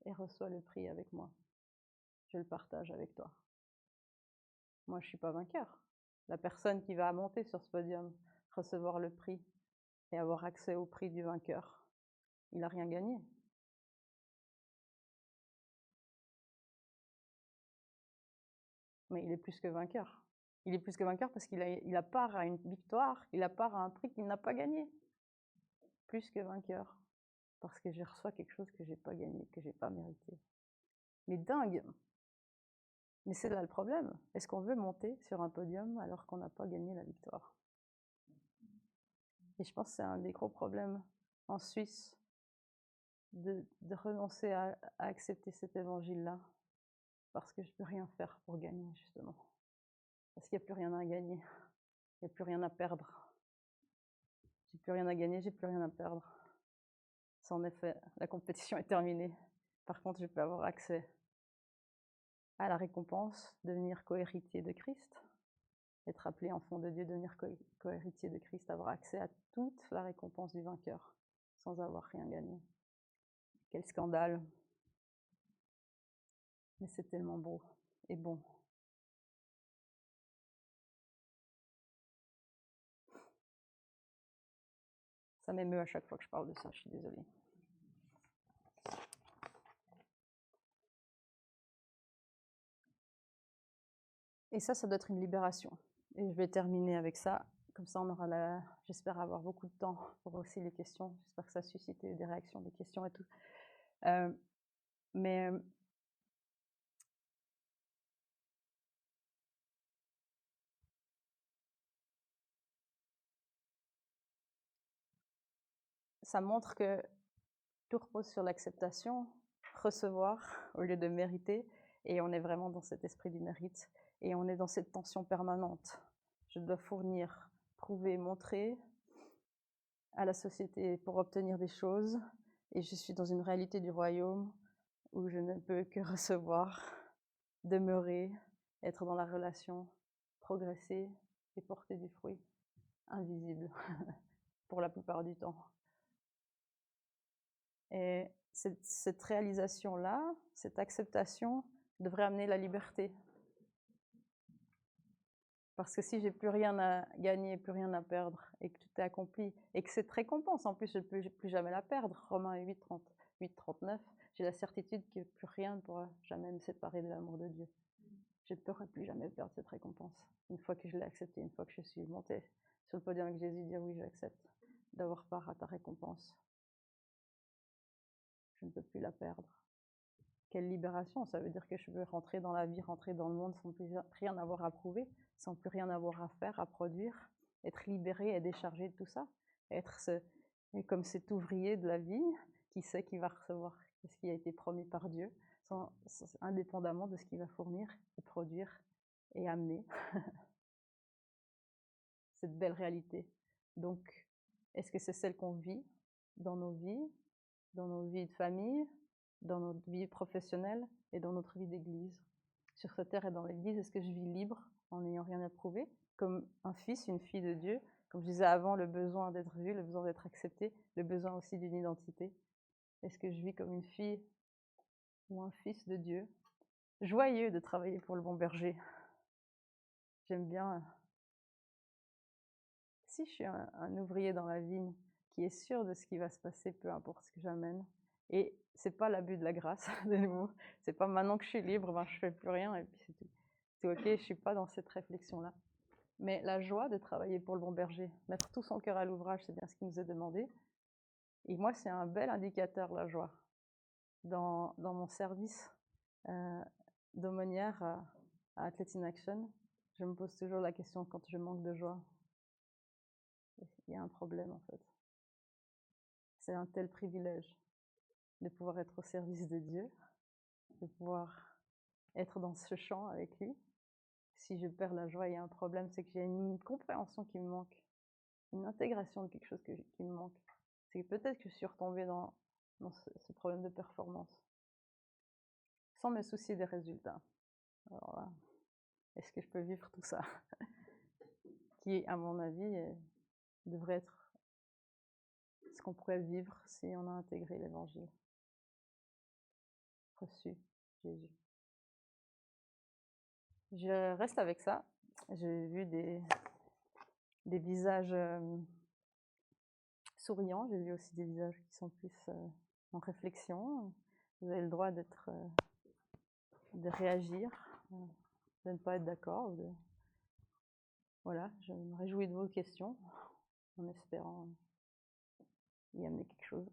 et reçois le prix avec moi. Je le partage avec toi. » Moi, je ne suis pas vainqueur. La personne qui va monter sur ce podium, recevoir le prix et avoir accès au prix du vainqueur, il n'a rien gagné. Mais il est plus que vainqueur. Il est plus que vainqueur parce qu'il a part à une victoire, il a part à un prix qu'il n'a pas gagné. Plus que vainqueur. Parce que je reçois quelque chose que je n'ai pas gagné, que je n'ai pas mérité. Mais dingue! Mais c'est là le problème. Est-ce qu'on veut monter sur un podium alors qu'on n'a pas gagné la victoire? Et je pense que c'est un des gros problèmes en Suisse de renoncer à accepter cet évangile-là, parce que je ne peux rien faire pour gagner, justement. Parce qu'il n'y a plus rien à gagner, il n'y a plus rien à perdre. J'ai plus rien à gagner, j'ai plus rien à perdre. Ça, en effet, la compétition est terminée. Par contre, je peux avoir accès à la récompense, devenir co-héritier de Christ, être appelé enfant de Dieu, devenir co-héritier de Christ, avoir accès à toute la récompense du vainqueur, sans avoir rien gagné. Quel scandale! Mais c'est tellement beau et bon. Ça m'émeut à chaque fois que je parle de ça, je suis désolée. Et ça doit être une libération. Et je vais terminer avec ça. Comme ça, on aura j'espère avoir beaucoup de temps pour aussi les questions. J'espère que ça suscite des réactions, des questions et tout. Mais ça montre que tout repose sur l'acceptation, recevoir au lieu de mériter. Et on est vraiment dans cet esprit du mérite. Et on est dans cette tension permanente. Je dois fournir, prouver, montrer à la société pour obtenir des choses. Et je suis dans une réalité du royaume où je ne peux que recevoir, demeurer, être dans la relation, progresser et porter du fruit invisible pour la plupart du temps. Et cette réalisation-là, cette acceptation devrait amener la liberté. Parce que si j'ai plus rien à gagner, plus rien à perdre, et que tout est accompli, et que cette récompense, en plus, je ne peux plus jamais la perdre, Romains 8, 38, 39, j'ai la certitude que plus rien ne pourra jamais me séparer de l'amour de Dieu. Je ne pourrai plus jamais perdre cette récompense. Une fois que je l'ai acceptée, une fois que je suis montée sur le podium avec Jésus, dire oui, j'accepte d'avoir part à ta récompense. Je ne peux plus la perdre. Quelle libération! Ça veut dire que je veux rentrer dans la vie, rentrer dans le monde sans plus rien avoir à prouver, sans plus rien avoir à faire, à produire, être libéré et déchargé de tout ça, être comme cet ouvrier de la vigne qui sait qu'il va recevoir ce qui a été promis par Dieu, indépendamment de ce qu'il va fournir et produire et amener. Cette belle réalité. Donc, est-ce que c'est celle qu'on vit dans nos vies de famille, dans notre vie professionnelle et dans notre vie d'église? Sur cette terre et dans l'église, est-ce que je vis libre en n'ayant rien à prouver, comme un fils, une fille de Dieu? Comme je disais avant, le besoin d'être vu, le besoin d'être accepté, le besoin aussi d'une identité. Est-ce que je vis comme une fille ou un fils de Dieu? Joyeux de travailler pour le bon berger. J'aime bien. Si je suis un ouvrier dans la vigne qui est sûr de ce qui va se passer, peu importe ce que j'amène, et c'est pas l'abus de la grâce, de nouveau, c'est pas maintenant que je suis libre, ben je fais plus rien et puis c'est tout. C'est ok, je suis pas dans cette réflexion-là. Mais la joie de travailler pour le bon berger, mettre tout son cœur à l'ouvrage, c'est bien ce qui nous est demandé. Et moi, c'est un bel indicateur, la joie. Dans mon service d'aumônière à Athletes in Action, je me pose toujours la question quand je manque de joie. Il y a un problème en fait. C'est un tel privilège de pouvoir être au service de Dieu, de pouvoir être dans ce champ avec lui. Si je perds la joie, il y a un problème, c'est que j'ai une compréhension qui me manque, une intégration de quelque chose qui me manque. C'est que peut-être que je suis retombée dans ce problème de performance, sans me soucier des résultats. Alors là, est-ce que je peux vivre tout ça? Qui, à mon avis, devrait être ce qu'on pourrait vivre si on a intégré l'évangile. Reçu Jésus. Je reste avec ça. J'ai vu des visages souriants, j'ai vu aussi des visages qui sont plus en réflexion. Vous avez le droit de réagir, de ne pas être d'accord. Voilà, je me réjouis de vos questions en espérant y amener quelque chose.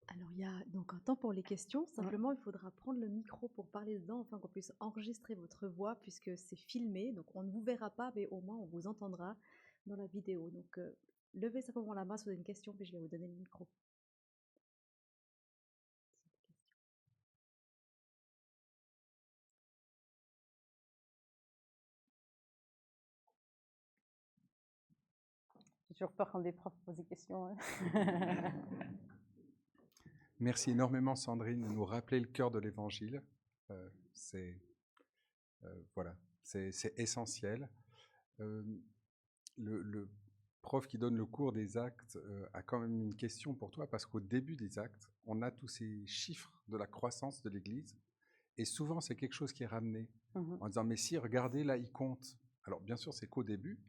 Alors, il y a donc un temps pour les questions. Simplement, il faudra prendre le micro pour parler dedans, afin qu'on puisse enregistrer votre voix, puisque c'est filmé. Donc, on ne vous verra pas, mais au moins, on vous entendra dans la vidéo. Donc, levez simplement la main si vous avez une question, puis je vais vous donner le micro. J'ai toujours peur quand des profs posent des questions. Hein. Merci énormément, Sandrine, de nous rappeler le cœur de l'Évangile. C'est essentiel. le prof qui donne le cours des actes a quand même une question pour toi, parce qu'au début des actes, on a tous ces chiffres de la croissance de l'Église, et souvent c'est quelque chose qui est ramené en disant, mais si, regardez, là, il compte. Alors bien sûr, c'est qu'au début,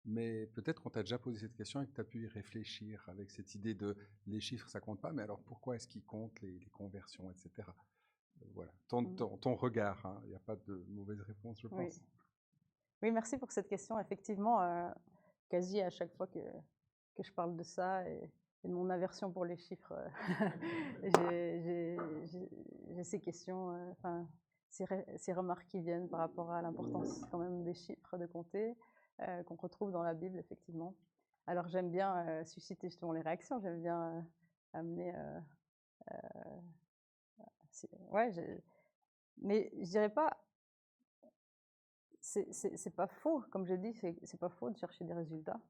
mais peut-être qu'on t'a déjà posé cette question et que tu as pu y réfléchir avec cette idée de les chiffres, ça compte pas, mais alors pourquoi est-ce qu'ils comptent les conversions, etc. Voilà, ton regard, hein. Il n'y a pas de mauvaise réponse, je pense. Oui, merci pour cette question. Effectivement, quasi à chaque fois que je parle de ça et de mon aversion pour les chiffres, j'ai ces questions, ces remarques qui viennent par rapport à l'importance quand même des chiffres, de compter, qu'on retrouve dans la Bible, effectivement. Alors j'aime bien susciter justement les réactions, j'aime bien amener... mais je dirais pas... C'est pas faux, comme je dis, c'est pas faux de chercher des résultats,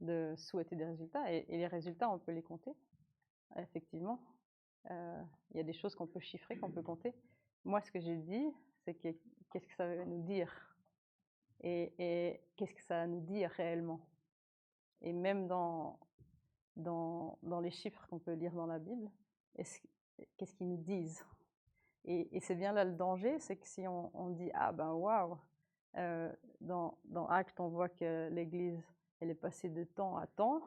de souhaiter des résultats, et les résultats, on peut les compter, effectivement. Il y a des choses qu'on peut chiffrer, qu'on peut compter. Moi, ce que j'ai dit, c'est qu'est-ce que ça veut nous dire, et qu'est-ce que ça nous dit réellement. Et même dans les chiffres qu'on peut lire dans la Bible, qu'est-ce qu'ils nous disent. Et c'est bien là le danger, c'est que si on dit « Ah ben waouh !» dans Actes, on voit que l'Église, elle est passée de temps à temps,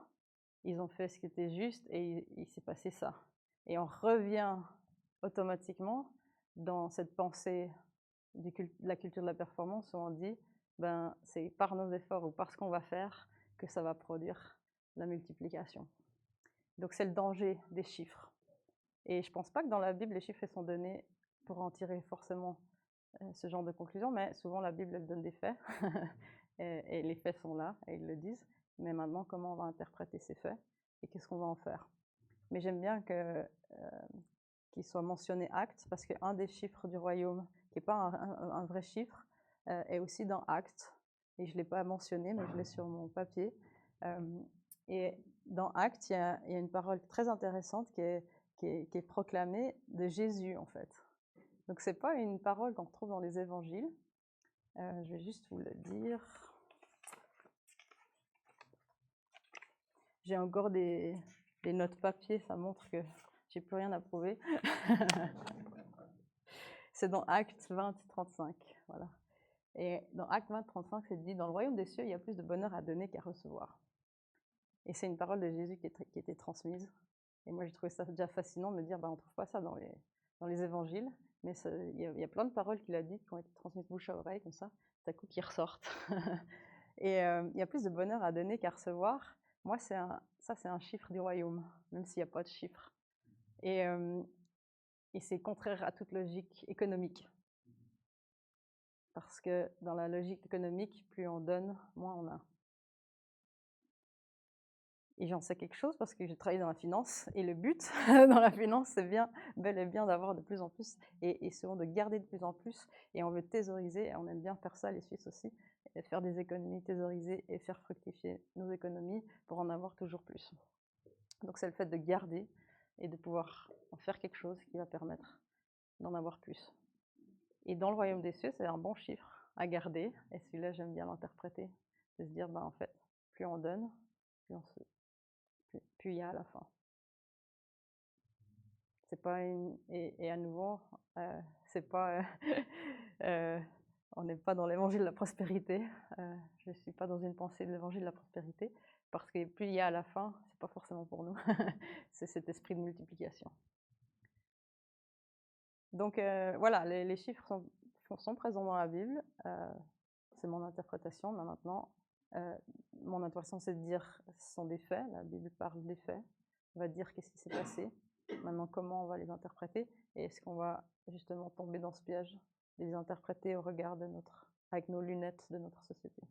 ils ont fait ce qui était juste et il s'est passé ça. Et on revient automatiquement dans cette pensée de la culture de la performance où on dit ben, c'est par nos efforts ou par ce qu'on va faire que ça va produire la multiplication. Donc c'est le danger des chiffres. Et je ne pense pas que dans la Bible, les chiffres sont donnés pour en tirer forcément ce genre de conclusion, mais souvent la Bible, elle donne des faits, et les faits sont là, et ils le disent. Mais maintenant, comment on va interpréter ces faits, et qu'est-ce qu'on va en faire? Mais j'aime bien qu'il soit mentionné Actes, parce qu'un des chiffres du royaume, qui n'est pas un vrai chiffre, est aussi dans Actes, et je ne l'ai pas mentionné, mais je l'ai sur mon papier. Et dans Actes, il y a une parole très intéressante qui est proclamée de Jésus, en fait. Donc, ce n'est pas une parole qu'on retrouve dans les évangiles. Je vais juste vous le dire. J'ai encore des notes papier, ça montre que j'ai plus rien à prouver. C'est dans Actes 20, 35. Voilà. Et dans Actes 20, 35, c'est dit « Dans le royaume des cieux, il y a plus de bonheur à donner qu'à recevoir. » Et c'est une parole de Jésus qui était transmise. Et moi, j'ai trouvé ça déjà fascinant de me dire, on ne trouve pas ça dans les évangiles, mais il y a plein de paroles qu'il a dites qui ont été transmises bouche à oreille, comme ça, tout à coup, qui ressortent. Et il y a plus de bonheur à donner qu'à recevoir. Moi, c'est un chiffre du royaume, même s'il n'y a pas de chiffre. Et c'est contraire à toute logique économique. Parce que dans la logique économique, plus on donne, moins on a. Et j'en sais quelque chose parce que j'ai travaillé dans la finance, et le but dans la finance, c'est bel et bien d'avoir de plus en plus, et souvent de garder de plus en plus, et on veut thésauriser, et on aime bien faire ça, les Suisses aussi, et faire des économies, thésauriser et faire fructifier nos économies pour en avoir toujours plus. Donc c'est le fait de garder et de pouvoir en faire quelque chose qui va permettre d'en avoir plus. Et dans le royaume des cieux, c'est un bon chiffre à garder, et celui-là, j'aime bien l'interpréter, de se dire, en fait, plus on donne, plus il y a à la fin. C'est pas et à nouveau, c'est pas, on n'est pas dans l'évangile de la prospérité. Je ne suis pas dans une pensée de l'évangile de la prospérité, parce que plus il y a à la fin, c'est pas forcément pour nous. C'est cet esprit de multiplication. Donc voilà, les chiffres sont présents dans la Bible. C'est mon interprétation, mais maintenant, mon interprétation, c'est de dire ce sont des faits. La Bible parle des faits. On va dire qu'est-ce qui s'est passé. Maintenant, comment on va les interpréter, et est-ce qu'on va justement tomber dans ce piège de les interpréter au regard avec nos lunettes de notre société.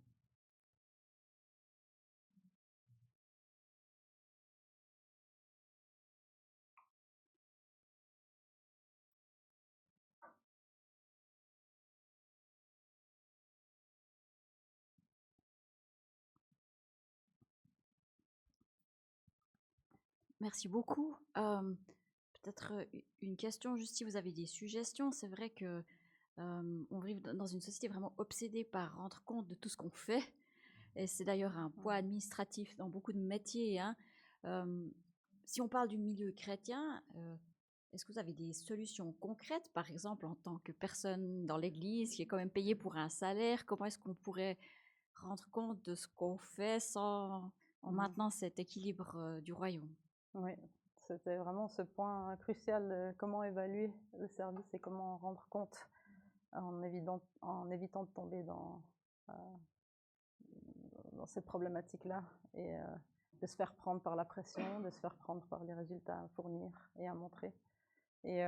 Merci beaucoup. Peut-être une question, juste si vous avez des suggestions. C'est vrai que on vit dans une société vraiment obsédée par rendre compte de tout ce qu'on fait. Et c'est d'ailleurs un poids administratif dans beaucoup de métiers, hein. Si on parle du milieu chrétien, est-ce que vous avez des solutions concrètes, par exemple, en tant que personne dans l'Église qui est quand même payée pour un salaire? Comment est-ce qu'on pourrait rendre compte de ce qu'on fait en maintenant cet équilibre du royaume? Oui, c'était vraiment ce point crucial, comment évaluer le service et comment en rendre compte en évitant de tomber euh, dans cette problématique-là et de se faire prendre par la pression, de se faire prendre par les résultats à fournir et à montrer. Et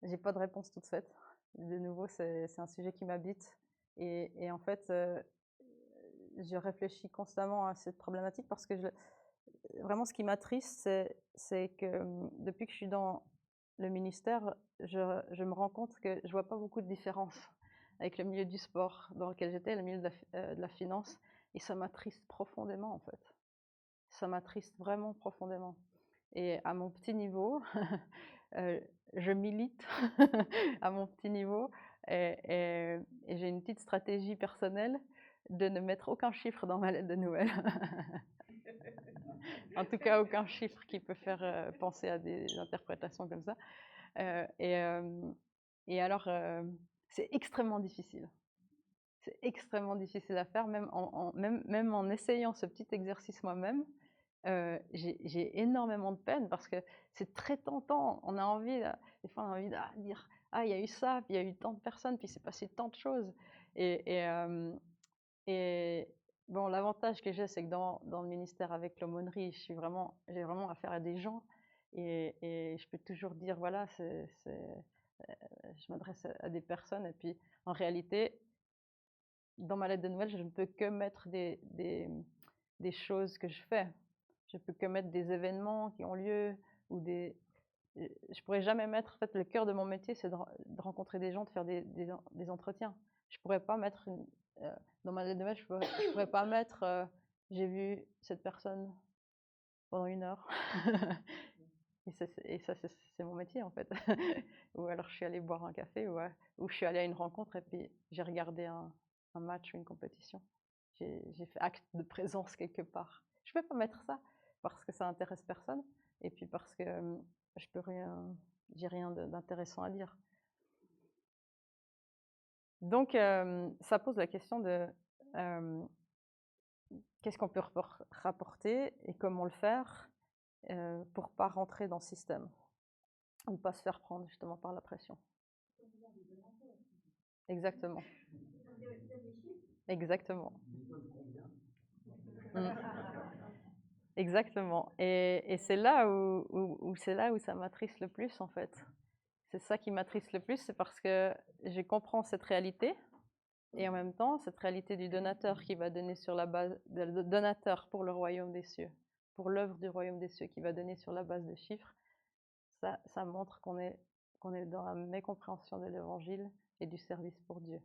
j'ai pas de réponse toute faite. De nouveau, c'est un sujet qui m'habite. Et en fait, je réfléchis constamment à cette problématique parce que vraiment, ce qui m'attriste, c'est que depuis que je suis dans le ministère, je me rends compte que je vois pas beaucoup de différence avec le milieu du sport dans lequel j'étais, le milieu de la finance, et ça m'attriste profondément en fait. Ça m'attriste vraiment profondément. Et à mon petit niveau, je milite à mon petit niveau et j'ai une petite stratégie personnelle de ne mettre aucun chiffre dans ma lettre de nouvelles. En tout cas, aucun chiffre qui peut faire penser à des interprétations comme ça. Et alors, c'est extrêmement difficile. C'est extrêmement difficile à faire, même en essayant ce petit exercice moi-même. J'ai énormément de peine parce que c'est très tentant. On a envie, des fois, on a envie de dire ah, il y a eu ça, puis il y a eu tant de personnes, puis c'est passé tant de choses. Et bon, l'avantage que j'ai, c'est que dans le ministère avec l'aumônerie, j'ai vraiment affaire à des gens et je peux toujours dire voilà, je m'adresse à des personnes. Et puis, en réalité, dans ma lettre de nouvelles, je ne peux que mettre des choses que je fais. Je peux que mettre des événements qui ont lieu ou je pourrais jamais mettre, en fait, le cœur de mon métier, c'est de rencontrer des gens, de faire des entretiens. Je pourrais pas mettre dans ma lettre de nouvelles, je pourrais pas mettre j'ai vu cette personne pendant 1 heure. Et ça, c'est mon métier en fait. Ou alors je suis allée boire un café ou je suis allée à une rencontre et puis j'ai regardé un match ou une compétition. J'ai fait acte de présence quelque part. Je peux pas mettre ça parce que ça intéresse personne et puis parce que j'ai rien d'intéressant à dire. Donc ça pose la question de qu'est-ce qu'on peut rapporter et comment le faire pour pas rentrer dans le système ou pas se faire prendre justement par la pression. Exactement. Exactement. Mm. Exactement. Et c'est là où ça m'attriste le plus en fait. C'est ça qui m'attriste le plus, c'est parce que je comprends cette réalité et en même temps cette réalité du donateur qui va donner sur la base de donateur pour le royaume des cieux, pour l'œuvre du royaume des cieux qui va donner sur la base de chiffres. Ça montre qu'on est dans la mécompréhension de l'évangile et du service pour Dieu.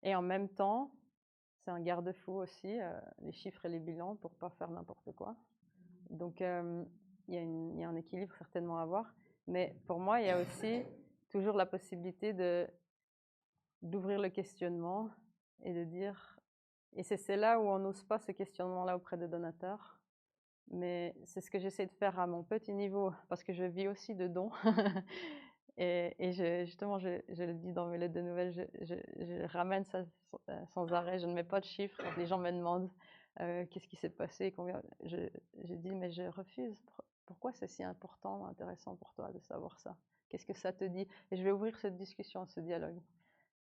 Et en même temps, c'est un garde-fou aussi, les chiffres et les bilans, pour pas faire n'importe quoi. Donc, il y a un équilibre certainement à avoir. Mais pour moi, il y a aussi toujours la possibilité d'ouvrir le questionnement et de dire... Et c'est là où on n'ose pas ce questionnement-là auprès des donateurs. Mais c'est ce que j'essaie de faire à mon petit niveau, parce que je vis aussi de dons. Et justement, je le dis dans mes lettres de nouvelles, je ramène ça sans arrêt. Je ne mets pas de chiffres. Quand les gens me demandent qu'est-ce qui s'est passé, combien, je dis, mais je refuse. Pourquoi c'est si important, intéressant pour toi de savoir ça? Qu'est-ce que ça te dit? Et je vais ouvrir cette discussion, ce dialogue.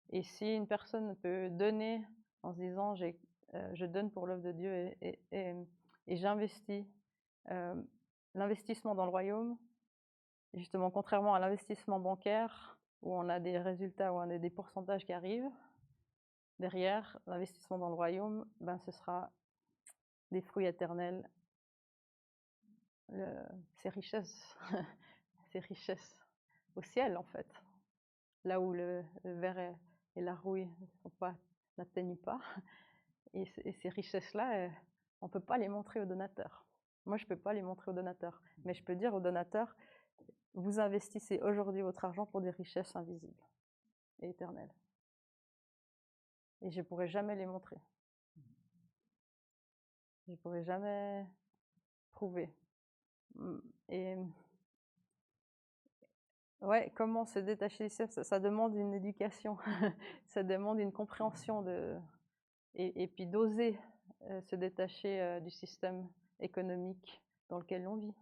Et si une personne peut donner en se disant, je donne pour l'œuvre de Dieu et j'investis, l'investissement dans le royaume, justement, contrairement à l'investissement bancaire, où on a des résultats, où on a des pourcentages qui arrivent, derrière, l'investissement dans le royaume, ce sera des fruits éternels, ces richesses, ces richesses au ciel, en fait, là où le verre et la rouille n'atteignent pas. Et ces richesses-là, on ne peut pas les montrer aux donateurs. Moi, je ne peux pas les montrer aux donateurs, mais je peux dire aux donateurs, vous investissez aujourd'hui votre argent pour des richesses invisibles. et éternels. Et je ne pourrai jamais les montrer. Je ne pourrai jamais prouver. Et ouais, comment se détacher du système, ça demande une éducation, ça demande une compréhension et puis d'oser se détacher du système économique dans lequel on vit.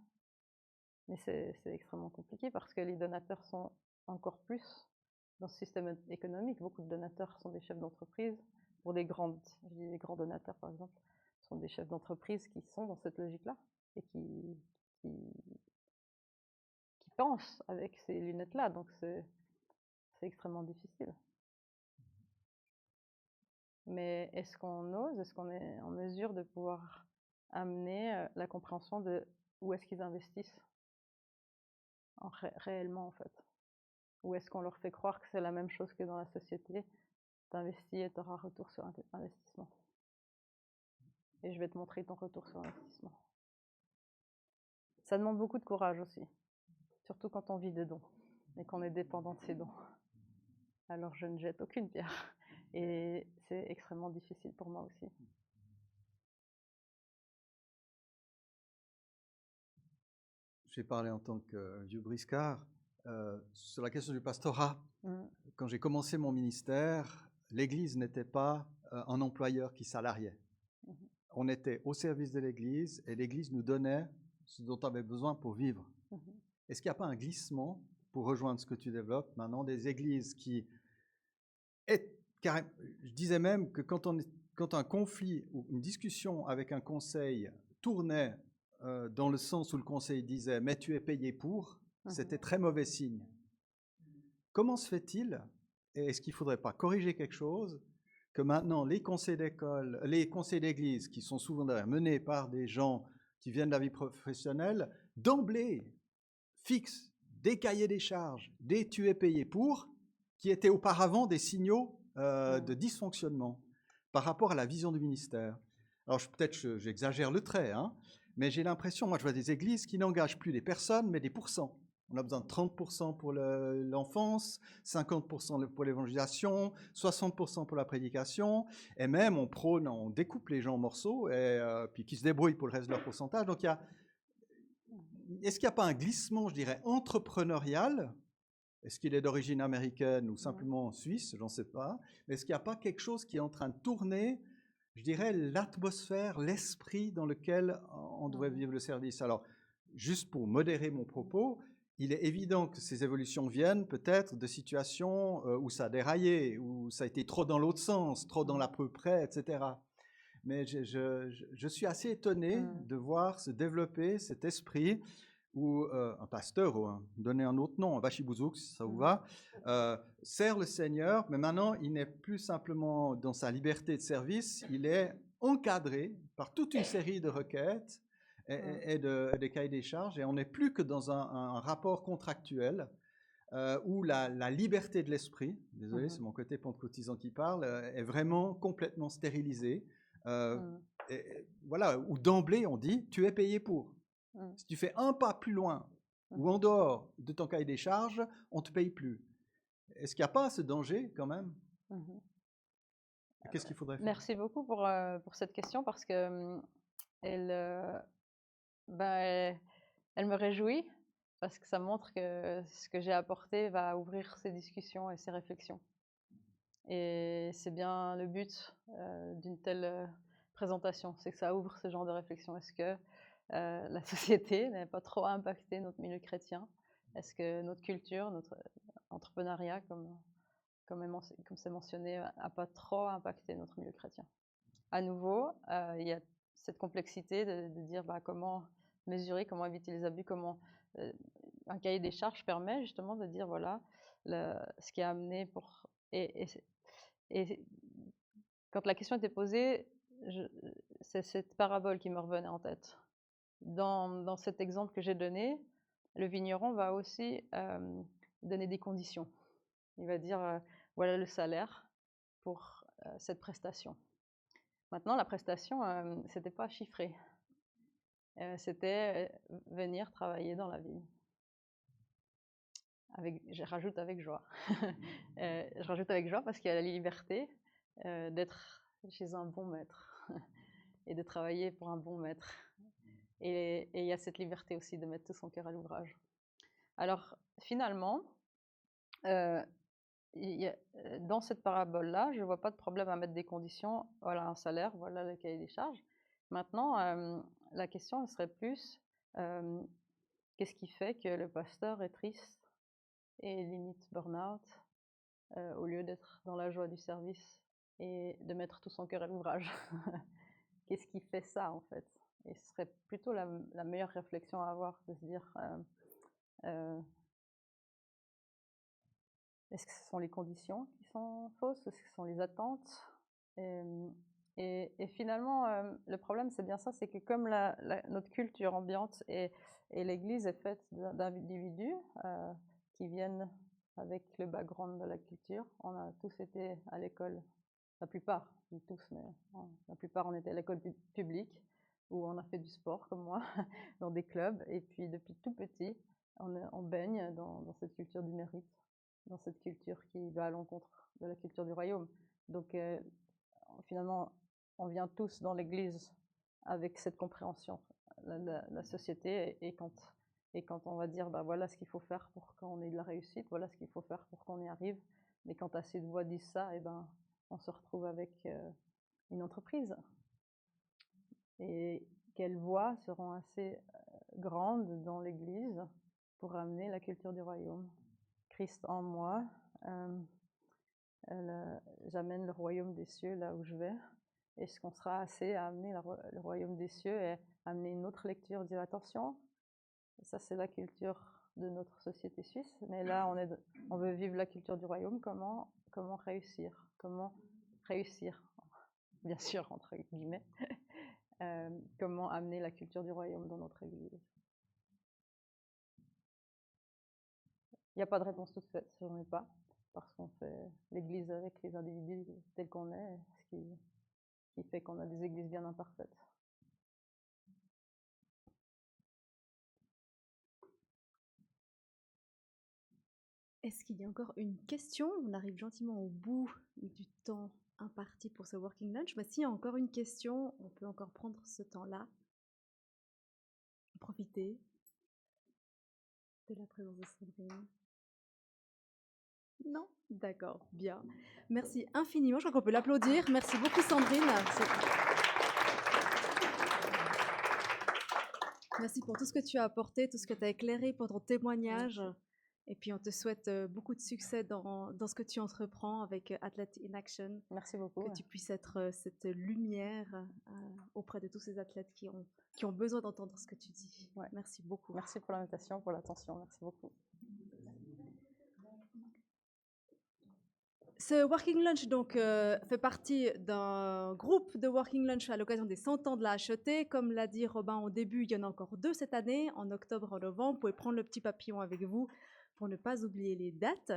Mais c'est extrêmement compliqué parce que les donateurs sont encore plus dans ce système économique. Beaucoup de donateurs sont des chefs d'entreprise. Pour les grands donateurs, par exemple, sont des chefs d'entreprise qui sont dans cette logique-là et qui pensent avec ces lunettes-là. Donc, c'est extrêmement difficile. Mais est-ce qu'on ose? Est-ce qu'on est en mesure de pouvoir amener la compréhension de où est-ce qu'ils investissent réellement, en fait? Ou est-ce qu'on leur fait croire que c'est la même chose que dans la société? T'investis et tu auras un retour sur investissement. Et je vais te montrer ton retour sur investissement. Ça demande beaucoup de courage aussi, surtout quand on vit des dons et qu'on est dépendant de ces dons. Alors je ne jette aucune pierre. Et c'est extrêmement difficile pour moi aussi. J'ai parlé en tant que vieux briscard sur la question du pastorat. Quand j'ai commencé mon ministère, l'Église n'était pas un employeur qui salariait. On était au service de l'Église et l'Église nous donnait ce dont on avait besoin pour vivre. Est-ce qu'il n'y a pas un glissement pour rejoindre ce que tu développes maintenant, des églises qui... Je disais même que quand un conflit ou une discussion avec un conseil tournait dans le sens où le conseil disait « mais tu es payé pour », c'était très mauvais signe. Comment se fait-il, et est-ce qu'il ne faudrait pas corriger quelque chose, que maintenant les conseils d'école, les conseils d'église, qui sont souvent menés par des gens qui viennent de la vie professionnelle, d'emblée fixent des cahiers des charges, des « tu es payé pour », qui étaient auparavant des signaux de dysfonctionnement par rapport à la vision du ministère. Alors peut-être j'exagère le trait, hein, mais j'ai l'impression, moi je vois des églises qui n'engagent plus des personnes, mais des pourcents. On a besoin de 30% pour l'enfance, 50% pour l'évangélisation, 60% pour la prédication, et même on prône, on découpe les gens en morceaux, et puis qui se débrouillent pour le reste de leur pourcentage. Donc est-ce qu'il n'y a pas un glissement, je dirais, entrepreneurial? Est-ce qu'il est d'origine américaine ou simplement suisse? J'en sais pas. Mais est-ce qu'il n'y a pas quelque chose qui est en train de tourner, je dirais, l'atmosphère, l'esprit dans lequel on devrait vivre le service? Alors, juste pour modérer mon propos, il est évident que ces évolutions viennent peut-être de situations où ça a déraillé, où ça a été trop dans l'autre sens, trop dans l'à peu près, etc. Mais je suis assez étonné de voir se développer cet esprit où un pasteur, ou donner un autre nom, un Vachibouzouk, si ça vous va, sert le Seigneur, mais maintenant il n'est plus simplement dans sa liberté de service, il est encadré par toute une série de requêtes et de cahiers des charges, et on n'est plus que dans un rapport contractuel où la liberté de l'esprit, désolé, c'est mon côté pentecôtisant qui parle, est vraiment complètement stérilisée. Voilà, où d'emblée on dit tu es payé pour. Si tu fais un pas plus loin ou en dehors de ton cahier des charges, on ne te paye plus. Est-ce qu'il n'y a pas ce danger quand même? Qu'est-ce qu'il faudrait faire? Merci beaucoup pour cette question parce que elle me réjouit parce que ça montre que ce que j'ai apporté va ouvrir ces discussions et ces réflexions. Et c'est bien le but d'une telle présentation, c'est que ça ouvre ce genre de réflexion. Est-ce que la société n'a pas trop impacté notre milieu chrétien? Est-ce que notre culture, notre entrepreneuriat, comme c'est mentionné, n'a pas trop impacté notre milieu chrétien? À nouveau, il y a cette complexité de dire comment mesurer, comment éviter les abus, comment un cahier des charges permet justement de dire voilà ce qui a amené pour... Et quand la question était posée, c'est cette parabole qui me revenait en tête. Dans cet exemple que j'ai donné, le vigneron va aussi donner des conditions. Il va dire, voilà le salaire pour cette prestation. Maintenant, la prestation, ce n'était pas chiffré. C'était venir travailler dans la vigne. je rajoute avec joie. Je rajoute avec joie parce qu'il y a la liberté d'être chez un bon maître et de travailler pour un bon maître. Et il y a cette liberté aussi de mettre tout son cœur à l'ouvrage. Alors, finalement, dans cette parabole-là, je ne vois pas de problème à mettre des conditions. Voilà un salaire, voilà le cahier des charges. Maintenant, la question serait plus, qu'est-ce qui fait que le pasteur est triste et limite burn-out au lieu d'être dans la joie du service et de mettre tout son cœur à l'ouvrage? Qu'est-ce qui fait ça, en fait? Et ce serait plutôt la meilleure réflexion à avoir, de se dire, est-ce que ce sont les conditions qui sont fausses? Est-ce que ce sont les attentes? Et finalement, le problème, c'est bien ça, c'est que comme notre culture ambiante et l'Église est faite d'individus qui viennent avec le background de la culture, on a tous été à l'école, la plupart, pas tous, mais la plupart, on était à l'école publique, où on a fait du sport, comme moi, dans des clubs, et puis depuis tout petit, on baigne dans cette culture du mérite, dans cette culture qui va à l'encontre de la culture du royaume. Donc, finalement, on vient tous dans l'Église avec cette compréhension, la société, et quand on va dire, bah, voilà ce qu'il faut faire pour qu'on ait de la réussite, voilà ce qu'il faut faire pour qu'on y arrive, mais quand assez de voix disent ça, et ben, on se retrouve avec une entreprise. Et quelles voix seront assez grandes dans l'Église pour amener la culture du royaume? Christ en moi, j'amène le royaume des cieux là où je vais. Est-ce qu'on sera assez à amener le royaume des cieux et amener une autre lecture, dire attention, ça c'est la culture de notre société suisse, mais là on veut vivre la culture du royaume, comment réussir? Comment réussir, bien sûr, entre guillemets, comment amener la culture du royaume dans notre Église? Il n'y a pas de réponse toute faite, j'en ai pas, parce qu'on fait l'Église avec les individus tels qu'on est, ce qui fait qu'on a des églises bien imparfaites. Est-ce qu'il y a encore une question? On arrive gentiment au bout du temps imparti pour ce Working Lunch. Mais s'il y a encore une question, on peut encore prendre ce temps-là. Profiter de la présence de Sandrine. Non? D'accord, bien. Merci infiniment. Je crois qu'on peut l'applaudir. Merci beaucoup, Sandrine. Merci pour tout ce que tu as apporté, tout ce que tu as éclairé, pour ton témoignage. Et puis, on te souhaite beaucoup de succès dans ce que tu entreprends avec Athlete in Action. Merci beaucoup. Que tu puisses être cette lumière auprès de tous ces athlètes qui ont besoin d'entendre ce que tu dis. Ouais. Merci beaucoup. Merci pour l'invitation, pour l'attention. Merci beaucoup. Ce Working Lunch donc, fait partie d'un groupe de Working Lunch à l'occasion des 100 ans de la HET. Comme l'a dit Robin au début, il y en a encore 2 cette année, en octobre et en novembre. Vous pouvez prendre le petit papillon avec vous pour ne pas oublier les dates.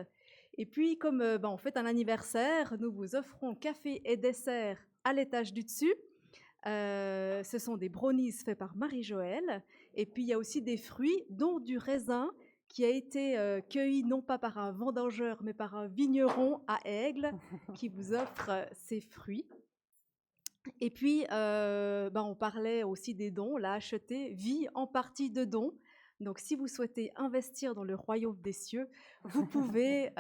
Et puis, comme on fête un anniversaire, nous vous offrons café et dessert à l'étage du dessus. Ce sont des brownies faits par Marie-Joëlle. Et puis, il y a aussi des fruits, dont du raisin, qui a été cueilli non pas par un vendangeur, mais par un vigneron à Aigle, qui vous offre ces fruits. Et puis, on parlait aussi des dons. La HET vit en partie de dons. Donc, si vous souhaitez investir dans le royaume des cieux, vous pouvez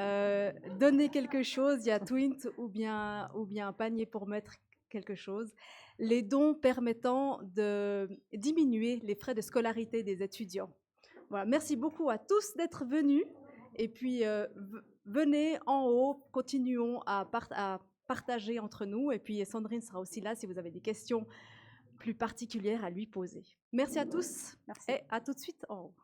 donner quelque chose. Il y a Twint ou bien un panier pour mettre quelque chose. Les dons permettant de diminuer les frais de scolarité des étudiants. Voilà, merci beaucoup à tous d'être venus. Et puis, venez en haut, continuons à partager entre nous. Et puis, Sandrine sera aussi là si vous avez des questions plus particulières à lui poser. Merci à tous. Merci. Et à tout de suite en haut.